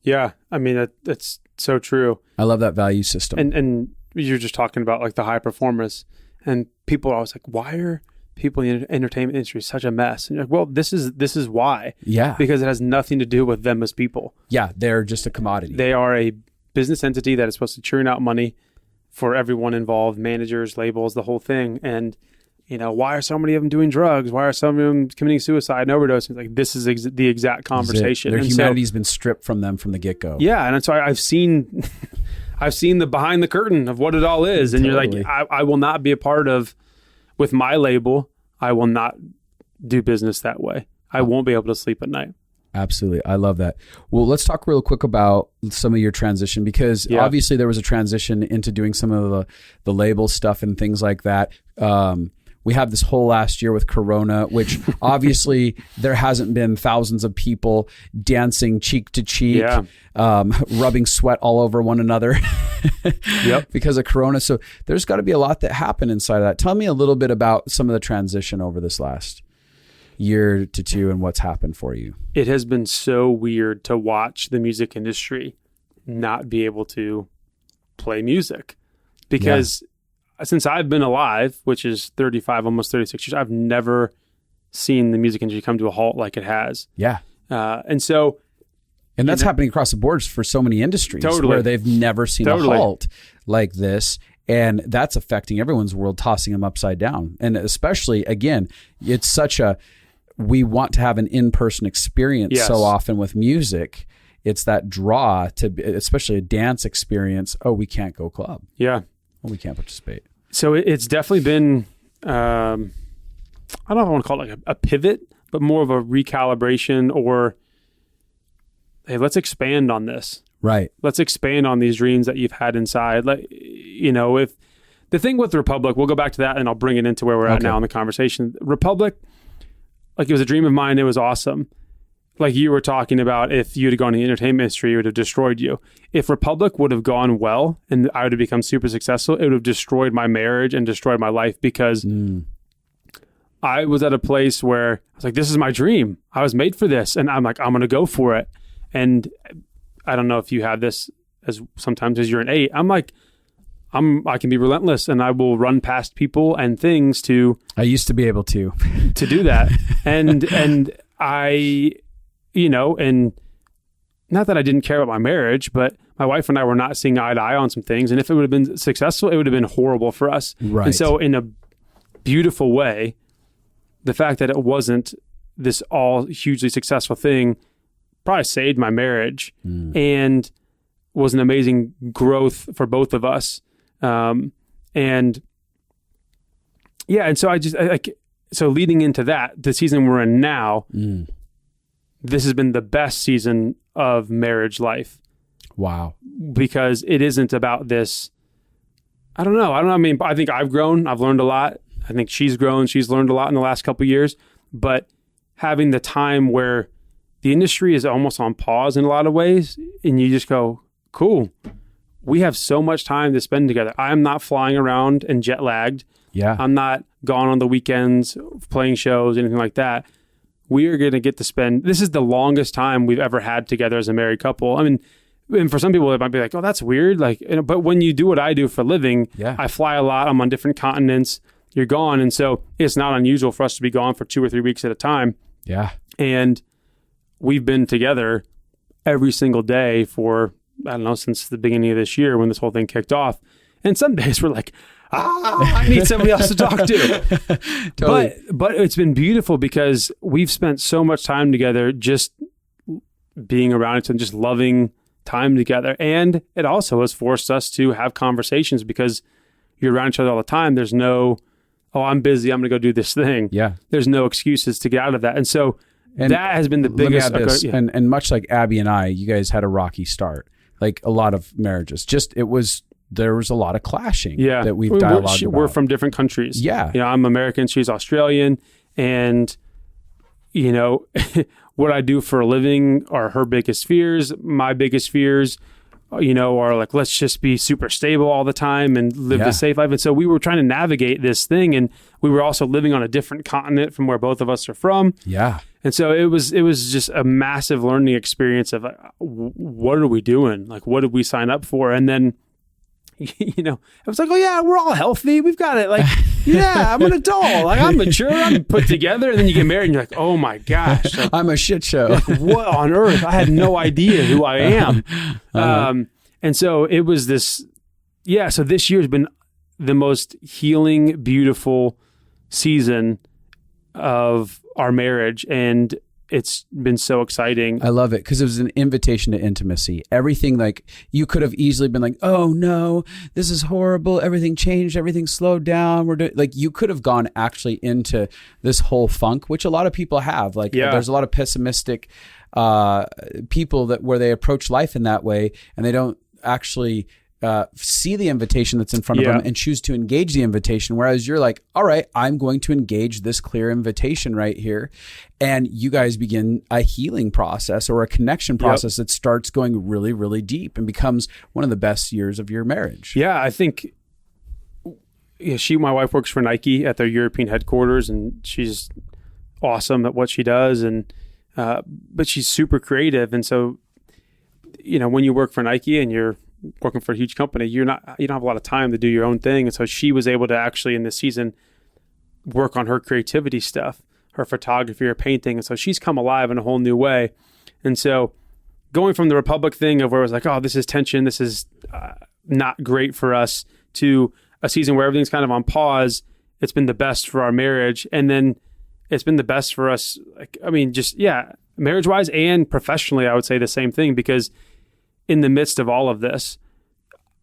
Yeah. I mean, that's so true. I love that value system. And you're just talking about like the high performers and people are always like, why are people in the entertainment industry such a mess? And you're like, well, this is why. Yeah. Because it has nothing to do with them as people. Yeah. They're just a commodity. They are a business entity that is supposed to churn out money for everyone involved, managers, labels, the whole thing. And, why are so many of them doing drugs? Why are some of them committing suicide and overdosing? Like, this is the exact conversation. Their and humanity's been stripped from them from the get-go. Yeah. And so I've seen the behind the curtain of what it all is. And Totally. You're like, I will not be a part of, with my label, I will not do business that way. I won't be able to sleep at night. Absolutely. I love that. Well, let's talk real quick about some of your transition because obviously there was a transition into doing some of the label stuff and things like that. We have this whole last year with Corona, which obviously there hasn't been thousands of people dancing cheek to cheek, rubbing sweat all over one another because of Corona. So there's got to be a lot that happened inside of that. Tell me a little bit about some of the transition over this last year to two and what's happened for you. It has been so weird to watch the music industry not be able to play music because since I've been alive, which is 35, almost 36 years, I've never seen the music industry come to a halt like it has. Yeah. And that's happening across the boards for so many industries where they've never seen a halt like this. And that's affecting everyone's world, tossing them upside down. And especially, again, it's we want to have an in-person experience so often with music. It's that draw to, especially a dance experience. Oh, we can't go club. Yeah. Oh, we can't participate. So it's definitely been, I don't know if I want to call it like a pivot, but more of a recalibration or, hey, let's expand on this. Right. Let's expand on these dreams that you've had inside. Like, if the thing with Republic, we'll go back to that and I'll bring it into where we're at now in the conversation. Republic, like it was a dream of mine. It was awesome. Like you were talking about, if you had gone in the entertainment industry, it would have destroyed you. If Republic would have gone well and I would have become super successful, it would have destroyed my marriage and destroyed my life because I was at a place where I was like, this is my dream. I was made for this. And I'm like, I'm going to go for it. And I don't know if you have this as sometimes as you're an 8. I'm like, I can be relentless and I will run past people and things I used to be able to do that. And I, and not that I didn't care about my marriage, but my wife and I were not seeing eye to eye on some things. And if it would have been successful, it would have been horrible for us. Right. And so in a beautiful way, the fact that it wasn't this all hugely successful thing probably saved my marriage and was an amazing growth for both of us. And so leading into that, the season we're in now, this has been the best season of marriage life. Wow. Because it isn't about this. I don't know. I mean, I think I've grown. I've learned a lot. I think she's grown. She's learned a lot in the last couple of years. But having the time where the industry is almost on pause in a lot of ways, and you just go, cool, we have so much time to spend together. I'm not flying around and jet lagged. Yeah. I'm not gone on the weekends playing shows, anything like that. We are going to get to spend, this is the longest time we've ever had together as a married couple. I mean, and for some people it might be like, oh, that's weird. Like, but when you do what I do for a living, I fly a lot. I'm on different continents. You're gone. And so it's not unusual for us to be gone for 2 or 3 weeks at a time. Yeah. And we've been together every single day for, I don't know, since the beginning of this year when this whole thing kicked off. And some days we're like, I need somebody else to talk to. Totally. But it's been beautiful because we've spent so much time together just being around each other and just loving time together. And it also has forced us to have conversations because you're around each other all the time. There's no, oh, I'm busy, I'm going to go do this thing. Yeah. There's no excuses to get out of that. And so that has been the biggest. Let me add this. And much like Abby and I, you guys had a rocky start. Like a lot of marriages. There was a lot of clashing that we've dialogued about. We're from different countries. Yeah. You know, I'm American, she's Australian. And, you know, what I do for a living are her biggest fears. My biggest fears, you know, are like, let's just be super stable all the time and live the safe life. And so we were trying to navigate this thing. And we were also living on a different continent from where both of us are from. Yeah. And so it was just a massive learning experience of what are we doing? Like, what did we sign up for? And then, you know, I was like, oh yeah, we're all healthy. We've got it. Like, yeah, I'm an adult. Like, I'm mature. I'm put together. And then you get married and you're like, oh my gosh. Like, I'm a shit show. Like, what on earth? I had no idea who I am. And so it was this, so this year has been the most healing, beautiful season of our marriage. And it's been so exciting. I love it because it was an invitation to intimacy. Everything, like, you could have easily been like, oh no, this is horrible. Everything changed. Everything slowed down. Like, you could have gone actually into this whole funk, which a lot of people have. Like, there's a lot of pessimistic people where they approach life in that way, and they don't actually see the invitation that's in front of them and choose to engage the invitation. Whereas you're like, all right, I'm going to engage this clear invitation right here. And you guys begin a healing process or a connection process that starts going really, really deep and becomes one of the best years of your marriage. Yeah, I think my wife works for Nike at their European headquarters, and she's awesome at what she does. And, but she's super creative. And so, you know, when you work for Nike and you're working for a huge company, you don't have a lot of time to do your own thing. And so she was able to actually in this season work on her creativity stuff, her photography, her painting. And so she's come alive in a whole new way. And so going from the Republic thing of where it was like, oh, this is tension, this is not great for us, to a season where everything's kind of on pause, it's been the best for our marriage. And then it's been the best for us, like, I mean, just, marriage wise and professionally, I would say the same thing, because in the midst of all of this,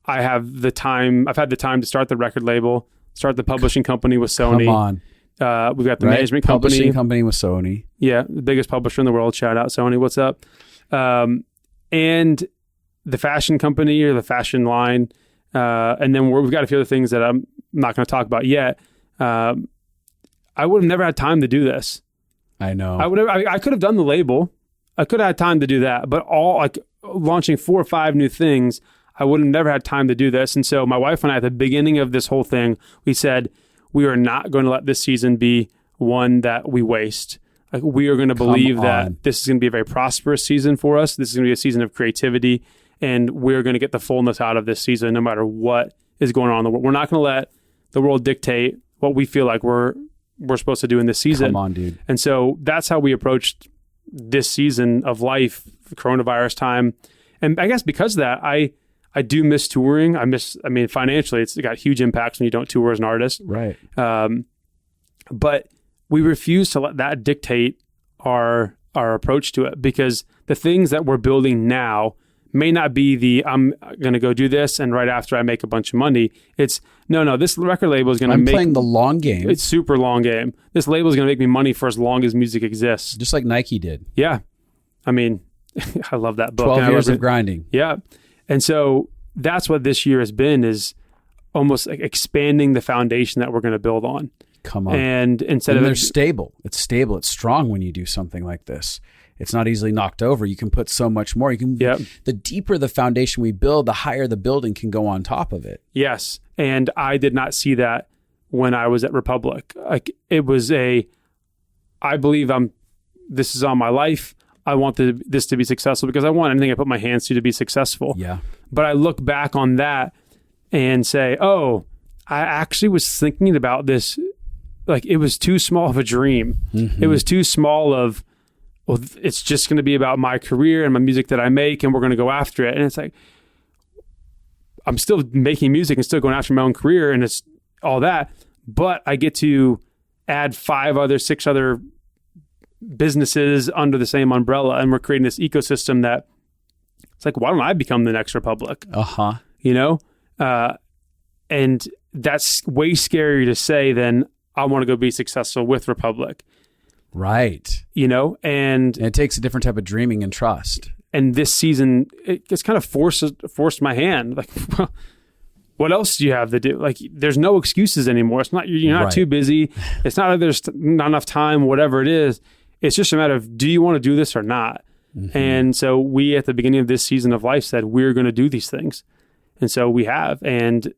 I've had the time to start the record label, start the publishing company with Sony. Come on. We've got the management company. Publishing company with Sony. Yeah, the biggest publisher in the world. Shout out Sony. What's up? And the fashion company or the fashion line. And then we've got a few other things that I'm not going to talk about yet. I would have never had time to do this. I know. I could have done the label. I could have had time to do that, but launching 4 or 5 new things, I would have never had time to do this. And so my wife and I, at the beginning of this whole thing, we said, we are not going to let this season be one that we waste. Like, we are going to believe that this is going to be a very prosperous season for us. This is going to be a season of creativity, and we're going to get the fullness out of this season no matter what is going on in the world. We're not going to let the world dictate what we feel like we're supposed to do in this season. Come on, dude. And so that's how we approached this season of life, coronavirus time. And I guess because of that, I do miss touring. Financially, it's got huge impacts when you don't tour as an artist. Right. But we refuse to let that dictate our approach to it, because the things that we're building now may not be I'm going to go do this and right after I make a bunch of money. It's no, this record label is going to make... I'm playing the long game. It's super long game. This label is going to make me money for as long as music exists. Just like Nike did. Yeah. I mean, I love that book. 12 years of grinding. Yeah. And so that's what this year has been, is almost like expanding the foundation that we're going to build on. Come on. And instead and of they're stable. It's stable. It's strong when you do something like this. It's not easily knocked over. You can put so much more. You can. Yep. The deeper the foundation we build, the higher the building can go on top of it. Yes. And I did not see that when I was at Republic. Like it was I believe this is on my life. I want this to be successful because I want anything I put my hands to be successful. Yeah. But I look back on that and say, oh, I actually was thinking about this. Like it was too small of a dream. Mm-hmm. It was too small of, well, it's just going to be about my career and my music that I make, and we're going to go after it. And it's like, I'm still making music and still going after my own career, and it's all that. But I get to add 6 other businesses under the same umbrella, and we're creating this ecosystem that it's like, why don't I become the next Republic? You know? And that's way scarier to say than I want to go be successful with Republic. Right. You know, and it takes a different type of dreaming and trust. And this season, it just kind of forced my hand. Like, what else do you have to do? Like, there's no excuses anymore. It's not, you're not right. too busy. It's not like there's not enough time, whatever it is. It's just a matter of, do you want to do this or not? Mm-hmm. And so we, at the beginning of this season of life, said, we're going to do these things. And so we have. And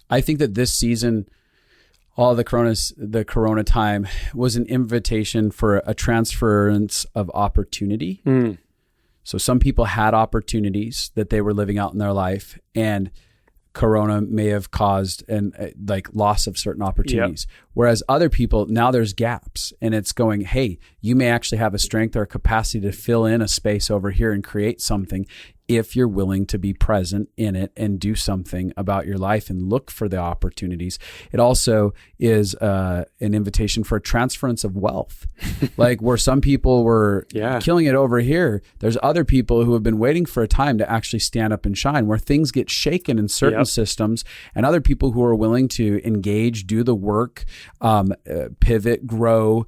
I think that this season, all the corona time was an invitation for a transference of opportunity. Mm. So some people had opportunities that they were living out in their life, and corona may have caused loss of certain opportunities. Yep. Whereas other people, now there's gaps, and it's going, hey, you may actually have a strength or a capacity to fill in a space over here and create something if you're willing to be present in it and do something about your life and look for the opportunities. It also is an invitation for a transference of wealth. Like where some people were killing it over here, there's other people who have been waiting for a time to actually stand up and shine, where things get shaken in certain systems, and other people who are willing to engage, do the work, pivot, grow,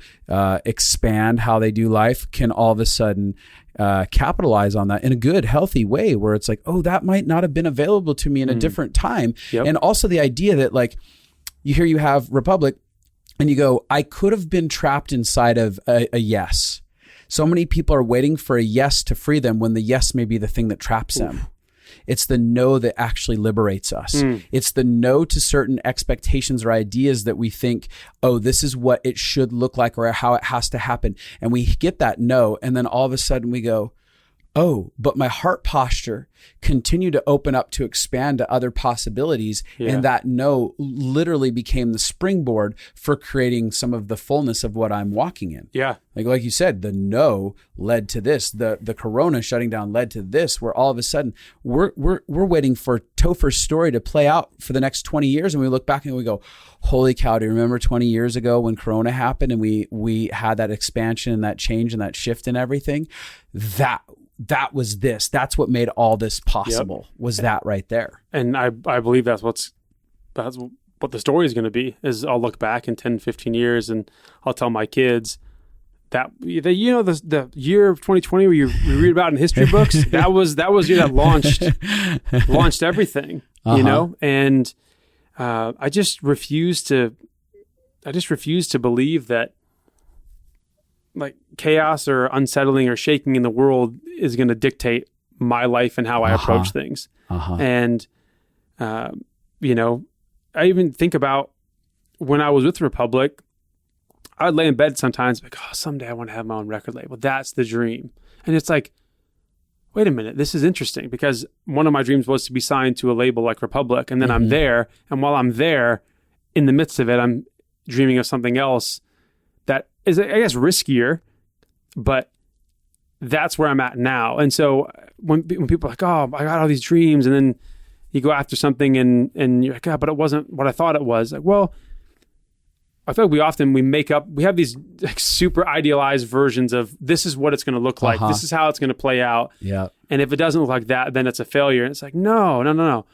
expand how they do life, can all of a sudden capitalize on that in a good, healthy way, where it's like, oh, that might not have been available to me in a different time. Yep. And also the idea that, like, you have Republic and you go, I could have been trapped inside of a yes. So many people are waiting for a yes to free them when the yes may be the thing that traps them. It's the no that actually liberates us. It's the no to certain expectations or ideas that we think, oh, this is what it should look like or how it has to happen. And we get that no. And then all of a sudden we go, oh, but my heart posture continued to open up to expand to other possibilities. Yeah. And that no literally became the springboard for creating some of the fullness of what I'm walking in. Yeah. Like you said, the no led to this. The corona shutting down led to this, where all of a sudden we're waiting for Topher's story to play out for the next 20 years. And we look back and we go, holy cow, do you remember 20 years ago when corona happened and we had that expansion and that change and that shift and everything? That was this. That's what made all this possible. Yep. Was that right there. And I believe that's what the story is going to be. Is I'll look back in 10, 15 years and I'll tell my kids that the year of 2020 where you read about in history books, that was the year that launched everything. Uh-huh. You know, and I just refuse to believe that, like, chaos or unsettling or shaking in the world is going to dictate my life and how I approach things. Uh-huh. And, you know, I even think about when I was with Republic, I'd lay in bed sometimes like, oh, someday I want to have my own record label. That's the dream. And it's like, wait a minute, this is interesting, because one of my dreams was to be signed to a label like Republic. And then I'm there. And while I'm there, in the midst of it, I'm dreaming of something else that is, I guess, riskier, but that's where I'm at now. And so when people are like, oh, I got all these dreams, and then you go after something and you're like, oh, but it wasn't what I thought it was. Like, well, I feel like we have these like super idealized versions of this is what it's going to look like. This is how it's going to play out. Yeah. And if it doesn't look like that, then it's a failure. And it's like, no.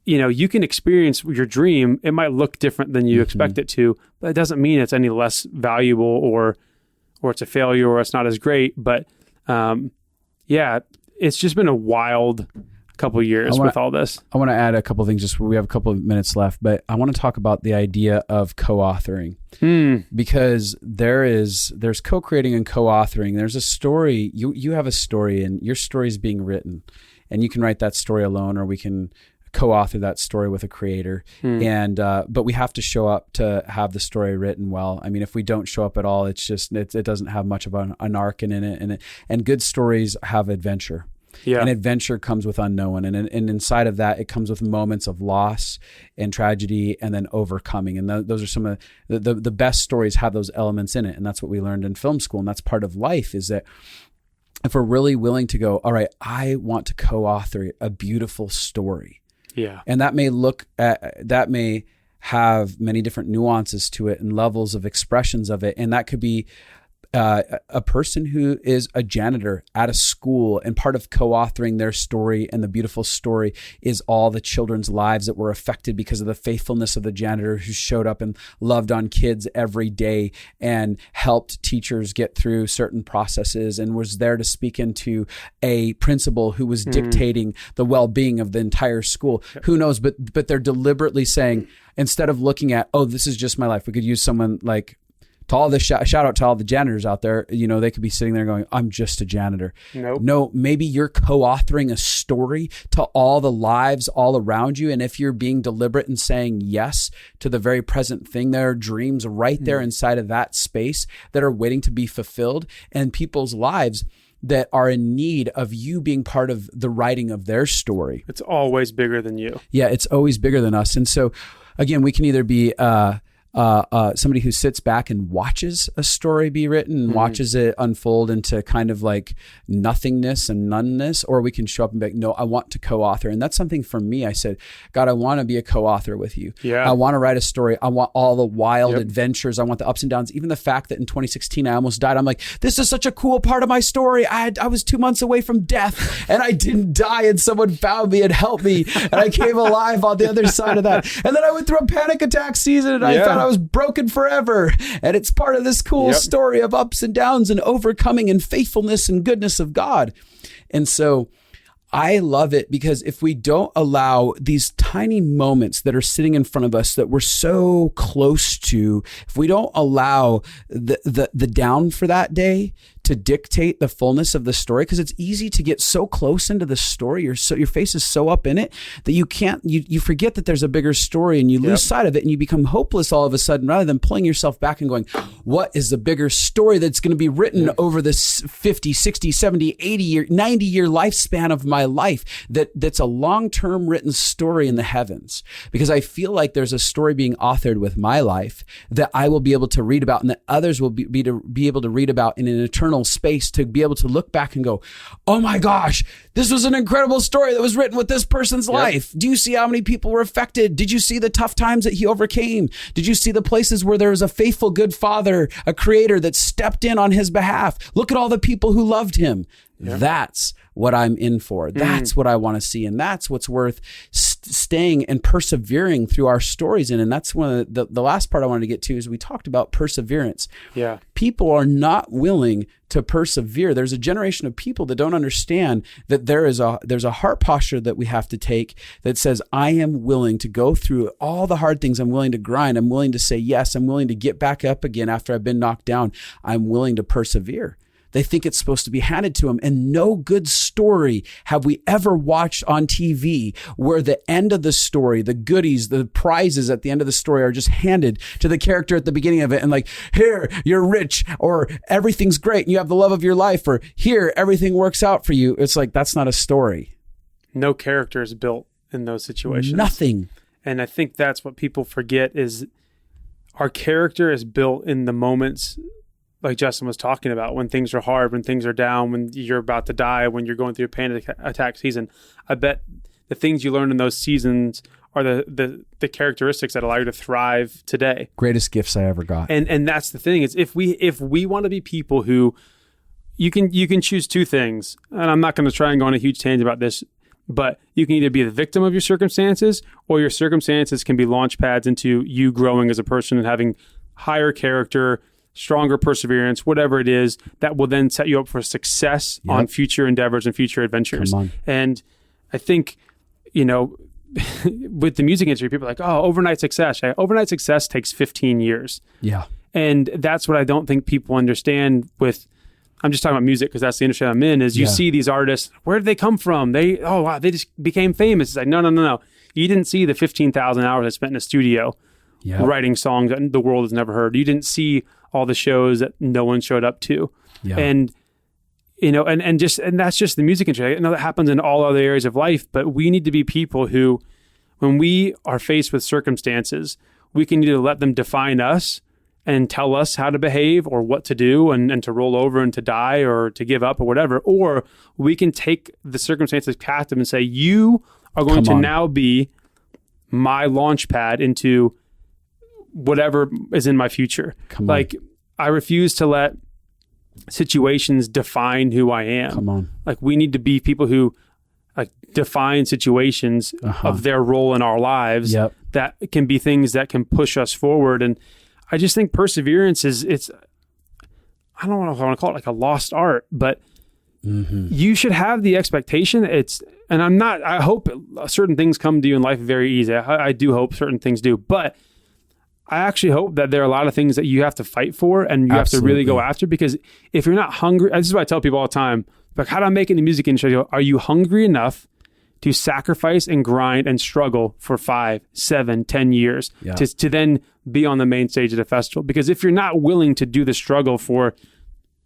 You know, you can experience your dream. It might look different than you expect it to, but it doesn't mean it's any less valuable or it's a failure or it's not as great. But yeah, it's just been a wild couple of years with all this. I want to add a couple of things. Just we have a couple of minutes left, but I want to talk about the idea of co-authoring because there's co-creating and co-authoring. There's a story. You have a story, and your story is being written, and you can write that story alone, or we can co-author that story with a creator. And but we have to show up to have the story written well. I mean, if we don't show up at all, it doesn't have much of an arc in it. And good stories have adventure. Yeah. And adventure comes with unknown. And inside of that, it comes with moments of loss and tragedy and then overcoming. And those are some of the best stories have those elements in it. And that's what we learned in film school. And that's part of life, is that if we're really willing to go, all right, I want to co-author a beautiful story. Yeah. And that may have many different nuances to it and levels of expressions of it. And that could be a person who is a janitor at a school, and part of co-authoring their story and the beautiful story is all the children's lives that were affected because of the faithfulness of the janitor who showed up and loved on kids every day and helped teachers get through certain processes and was there to speak into a principal who was dictating the well-being of the entire school. Who knows? But they're deliberately saying, instead of looking at, oh, this is just my life, we could use someone like, to all the shout out to all the janitors out there, they could be sitting there going, I'm just a janitor. Nope. No, maybe you're co-authoring a story to all the lives all around you. And if you're being deliberate and saying yes to the very present thing, there are dreams right there inside of that space that are waiting to be fulfilled, and people's lives that are in need of you being part of the writing of their story. It's always bigger than you. Yeah, it's always bigger than us. And so again, we can either be somebody who sits back and watches a story be written and watches it unfold into kind of like nothingness and noneness, or we can show up and be like, no, I want to co-author. And that's something for me. I said, God, I want to be a co-author with you. Yeah. I want to write a story. I want all the wild adventures. I want the ups and downs. Even the fact that in 2016, I almost died. I'm like, this is such a cool part of my story. I was 2 months away from death and I didn't die, and someone found me and helped me, and I came alive on the other side of that. And then I went through a panic attack season, and I thought I was broken forever. And it's part of this cool story of ups and downs and overcoming and faithfulness and goodness of God. And so I love it, because if we don't allow these tiny moments that are sitting in front of us that we're so close to, if we don't allow the down for that day to dictate the fullness of the story, because it's easy to get so close into the story, your face is so up in it that you forget that there's a bigger story, and you lose sight of it, and you become hopeless all of a sudden, rather than pulling yourself back and going, what is the bigger story that's going to be written over this 50, 60, 70, 80 year, 90 year lifespan of my life, that's a long-term written story in the heavens? Because I feel like there's a story being authored with my life that I will be able to read about, and that others will be able to read about in an eternal space, to be able to look back and go, oh my gosh, this was an incredible story that was written with this person's life. Do you see how many people were affected? Did you see the tough times that he overcame? Did you see the places where there was a faithful, good father, a creator that stepped in on his behalf? Look at all the people who loved him. That's what I'm in for. That's what I want to see. And that's what's worth staying and persevering through our stories in. And that's one of the last part I wanted to get to, is we talked about perseverance. Yeah. People are not willing to persevere. There's a generation of people that don't understand that there's a heart posture that we have to take that says, I am willing to go through all the hard things. I'm willing to grind. I'm willing to say yes. I'm willing to get back up again after I've been knocked down. I'm willing to persevere. They think it's supposed to be handed to them. And no good story have we ever watched on TV where the end of the story, the goodies, the prizes at the end of the story are just handed to the character at the beginning of it. And like, here, you're rich, or everything's great and you have the love of your life, or here, everything works out for you. It's like, that's not a story. No character is built in those situations. Nothing. And I think that's what people forget, is our character is built in the moments like Justin was talking about, when things are hard, when things are down, when you're about to die, when you're going through a panic attack season. I bet the things you learn in those seasons are the characteristics that allow you to thrive today. Greatest gifts I ever got. And that's the thing, is if we want to be people who, you can choose two things, and I'm not going to try and go on a huge tangent about this, but you can either be the victim of your circumstances, or your circumstances can be launch pads into you growing as a person and having higher character, stronger perseverance, whatever it is, that will then set you up for success on future endeavors and future adventures. And I think, with the music industry, people are like, oh, overnight success. Overnight success takes 15 years. Yeah. And that's what I don't think people understand with, I'm just talking about music because that's the industry I'm in, is you see these artists, where did they come from? They just became famous. It's like, no. You didn't see the 15,000 hours I spent in a studio writing songs that the world has never heard. You didn't see all the shows that no one showed up to. Yeah. And, and that's just the music industry. I know that happens in all other areas of life, but we need to be people who, when we are faced with circumstances, we can either let them define us and tell us how to behave or what to do and to roll over and to die or to give up or whatever, or we can take the circumstances captive and say, you are going to now be my launch pad into whatever is in my future. Like, I refuse to let situations define who I am. Like, we need to be people who like define situations of their role in our lives that can be things that can push us forward. And I just think perseverance it's, I don't know if I want to call it like a lost art, but you should have the expectation. I hope certain things come to you in life very easy. I do hope certain things do, but I actually hope that there are a lot of things that you have to fight for and you have to really go after, because if you're not hungry, this is what I tell people all the time, like, how do I make it in the music industry? Are you hungry enough to sacrifice and grind and struggle for 5, 7, 10 years to then be on the main stage of the festival? Because if you're not willing to do the struggle for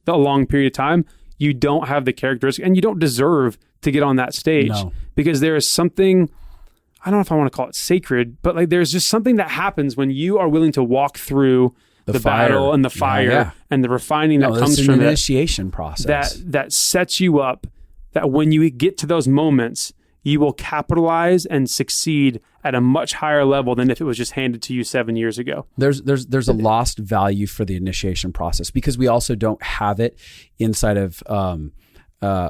a long period of time, you don't have the characteristics and you don't deserve to get on that stage. Because there is something, I don't know if I want to call it sacred, but like there's just something that happens when you are willing to walk through the battle and the fire and the refining that comes from an initiation process that sets you up, that when you get to those moments, you will capitalize and succeed at a much higher level than if it was just handed to you 7 years ago. There's a lost value for the initiation process because we also don't have it inside of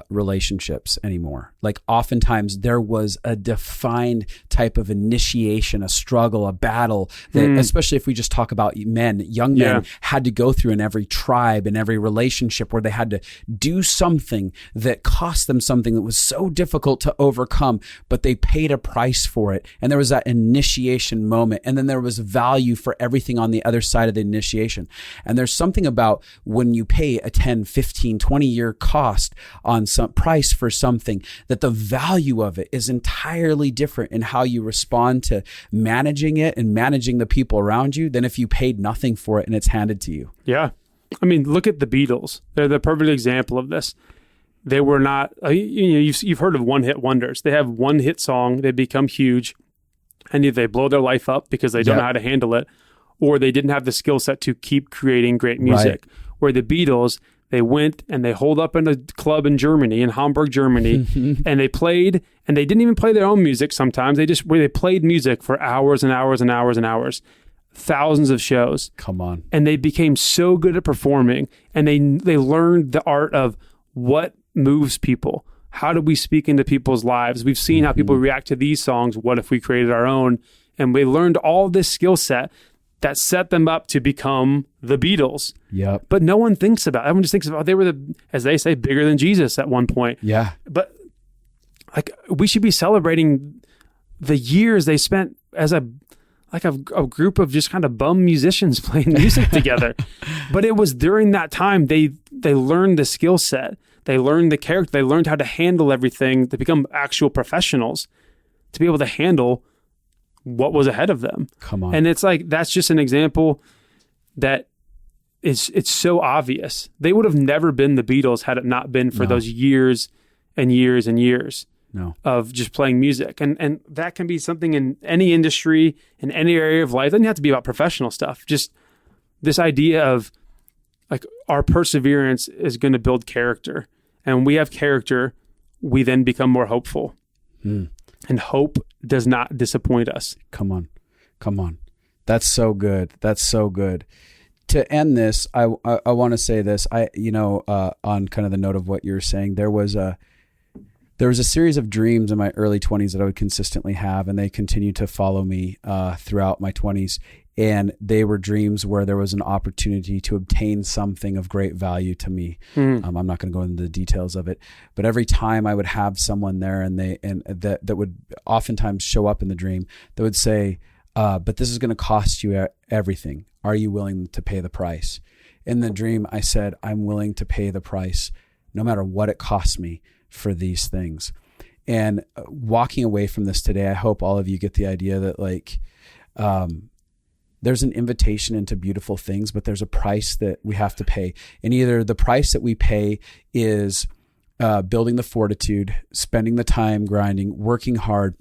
relationships anymore. Like, oftentimes there was a defined type of initiation, a struggle, a battle that, especially if we just talk about young men had to go through in every tribe, in every relationship, where they had to do something that cost them something that was so difficult to overcome, but they paid a price for it. And there was that initiation moment. And then there was value for everything on the other side of the initiation. And there's something about when you pay a 10, 15, 20 year cost on some price for something, that the value of it is entirely different in how you respond to managing it and managing the people around you than if you paid nothing for it and it's handed to you. Yeah. I mean, look at the Beatles. They're the perfect example of this. They were not, you've heard of one hit wonders. They have one hit song, they become huge, and either they blow their life up because they don't know how to handle it, or they didn't have the skill set to keep creating great music. Right. Where the Beatles, they went and they holed up in a club in Germany, in Hamburg, Germany, and they played, and they didn't even play their own music sometimes. They played music for hours and hours and hours and hours, thousands of shows. Come on. And they became so good at performing, and they learned the art of what moves people. How do we speak into people's lives? We've seen how people react to these songs. What if we created our own? And we learned all this skill set that set them up to become the Beatles. Yep. But no one thinks about it. Everyone just thinks about, they were as they say, bigger than Jesus at one point. Yeah. But like, we should be celebrating the years they spent as a group of just kind of bum musicians playing music together. But it was during that time they learned the skill set. They learned the character. They learned how to handle everything to become actual professionals, to be able to handle what was ahead of them. Come on. And it's like, that's just an example that it's so obvious. They would have never been the Beatles had it not been for those years and years and years of just playing music. And that can be something in any industry, in any area of life. It doesn't have to be about professional stuff. Just this idea of like, our perseverance is going to build character. And when we have character, we then become more hopeful. And hope does not disappoint us. Come on. That's so good. To end this, I want to say this. On kind of the note of what you're saying, there was a series of dreams in my early 20s that I would consistently have, and they continue to follow me throughout my 20s. And they were dreams where there was an opportunity to obtain something of great value to me. I'm not going to go into the details of it, but every time I would have someone there and that would oftentimes show up in the dream, that would say, but this is going to cost you everything. Are you willing to pay the price? In the dream, I said, I'm willing to pay the price no matter what it costs me for these things. And walking away from this today, I hope all of you get the idea that there's an invitation into beautiful things, but there's a price that we have to pay. And either the price that we pay is building the fortitude, spending the time grinding, working hard,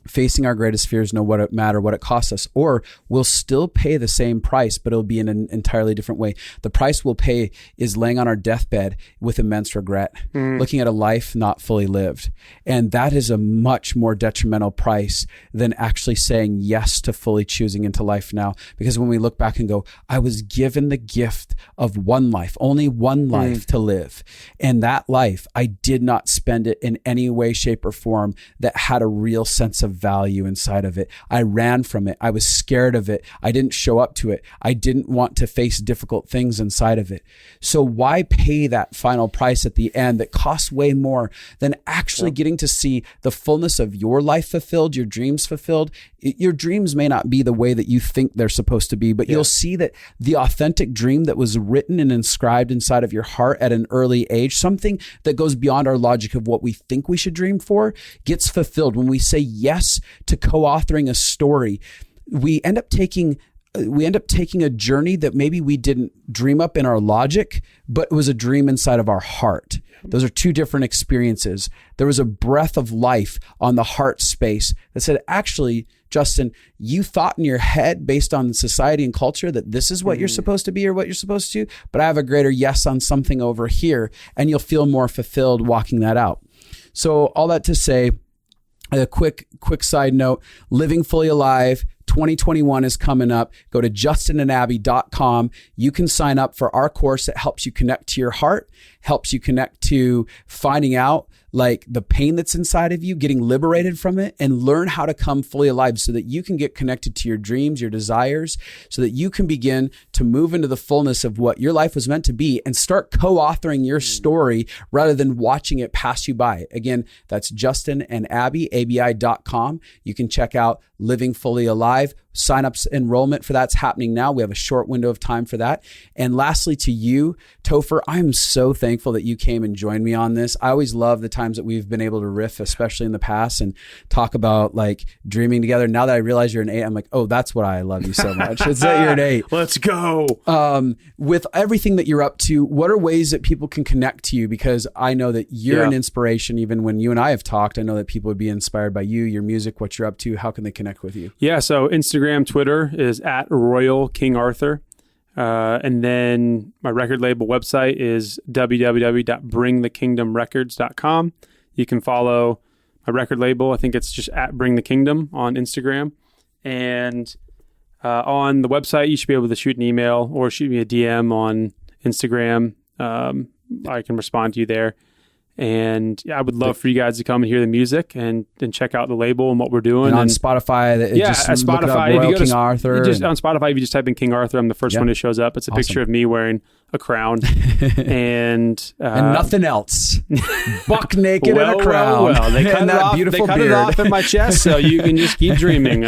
facing our greatest fears, no matter what it costs us, or we'll still pay the same price, but it'll be in an entirely different way. The price we'll pay is laying on our deathbed with immense regret, looking at a life not fully lived. And that is a much more detrimental price than actually saying yes to fully choosing into life now. Because when we look back and go, I was given the gift of one life, only one life to live. And that life, I did not spend it in any way, shape, or form that had a real sense of value inside of it. I ran from it. I was scared of it. I didn't show up to it. I didn't want to face difficult things inside of it. So why pay that final price at the end that costs way more than actually getting to see the fullness of your life fulfilled, your dreams fulfilled? Your dreams may not be the way that you think they're supposed to be, but you'll see that the authentic dream that was written and inscribed inside of your heart at an early age, something that goes beyond our logic of what we think we should dream for, gets fulfilled. When we say yes to co-authoring a story, we end up taking a journey that maybe we didn't dream up in our logic, but it was a dream inside of our heart. Those are two different experiences. There was a breath of life on the heart space that said, actually, Justin, you thought in your head based on society and culture that this is what you're supposed to be or what you're supposed to, but I have a greater yes on something over here, and you'll feel more fulfilled walking that out. So all that to say, a quick side note, Living Fully Alive 2021 is coming up. Go to justinandabby.com. You can sign up for our course that helps you connect to your heart, helps you connect to finding out like the pain that's inside of you, getting liberated from it, and learn how to come fully alive so that you can get connected to your dreams, your desires, so that you can begin to move into the fullness of what your life was meant to be and start co-authoring your story rather than watching it pass you by. Again, that's justinandabby.com. You can check out Living Fully Alive. Sign-ups enrollment for that's happening now. We have a short window of time for that. And lastly, to you, Topher, I'm so thankful that you came and joined me on this. I always love the times that we've been able to riff, especially in the past, and talk about like dreaming together. Now that I realize you're an 8, I'm like, oh, that's why I love you so much. It's that you're an 8. Let's go. With everything that you're up to, what are ways that people can connect to you? Because I know that you're an inspiration. Even when you and I have talked, I know that people would be inspired by you, your music, what you're up to. How can they connect with you? Yeah, so Instagram, Twitter is at Royal King Arthur. And then my record label website is www.bringthekingdomrecords.com. You can follow my record label. I think it's just at Bring the Kingdom on Instagram. And on the website, you should be able to shoot an email or shoot me a DM on Instagram. I can respond to you there. And I would love for you guys to come and hear the music and check out the label and what we're doing. And on Spotify, at Spotify, if you go to King Arthur. On Spotify, if you just type in King Arthur, I'm the first one that shows up. It's a picture of me wearing a crown and nothing else. Buck naked in a crown. Well, they cut, it off in my chest, so you can just keep dreaming.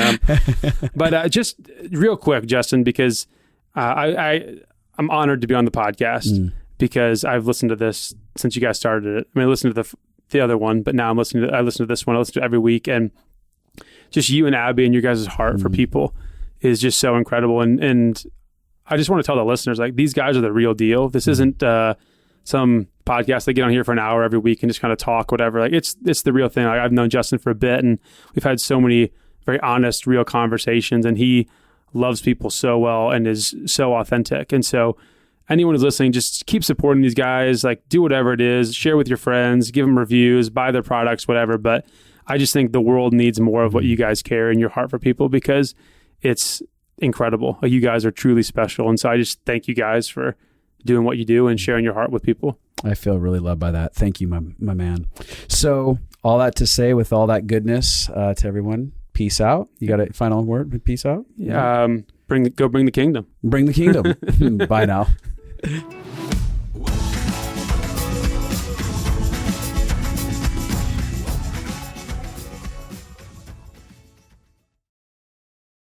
But just real quick, Justin, because I'm honored to be on the podcast. Because I've listened to this since you guys started it. I mean, I listened to the other one, but now I listen to this one. I listen to it every week, and just you and Abby and your guys' heart for people is just so incredible. And I just want to tell the listeners, like, these guys are the real deal. This isn't some podcast they get on here for an hour every week and just kind of talk, whatever. Like, it's the real thing. Like, I've known Justin for a bit, and we've had so many very honest, real conversations, and he loves people so well and is so authentic. And so anyone who's listening, just keep supporting these guys. Like, do whatever it is, share with your friends, give them reviews, buy their products, whatever. But I just think the world needs more of what you guys carry in your heart for people, because it's incredible. Like, you guys are truly special. And so I just thank you guys for doing what you do and sharing your heart with people. I feel really loved by that. Thank you, my man. So all that to say, with all that goodness to everyone, peace out. You got a final word? Peace out? Yeah. Go bring the kingdom. Bring the kingdom. Bye now.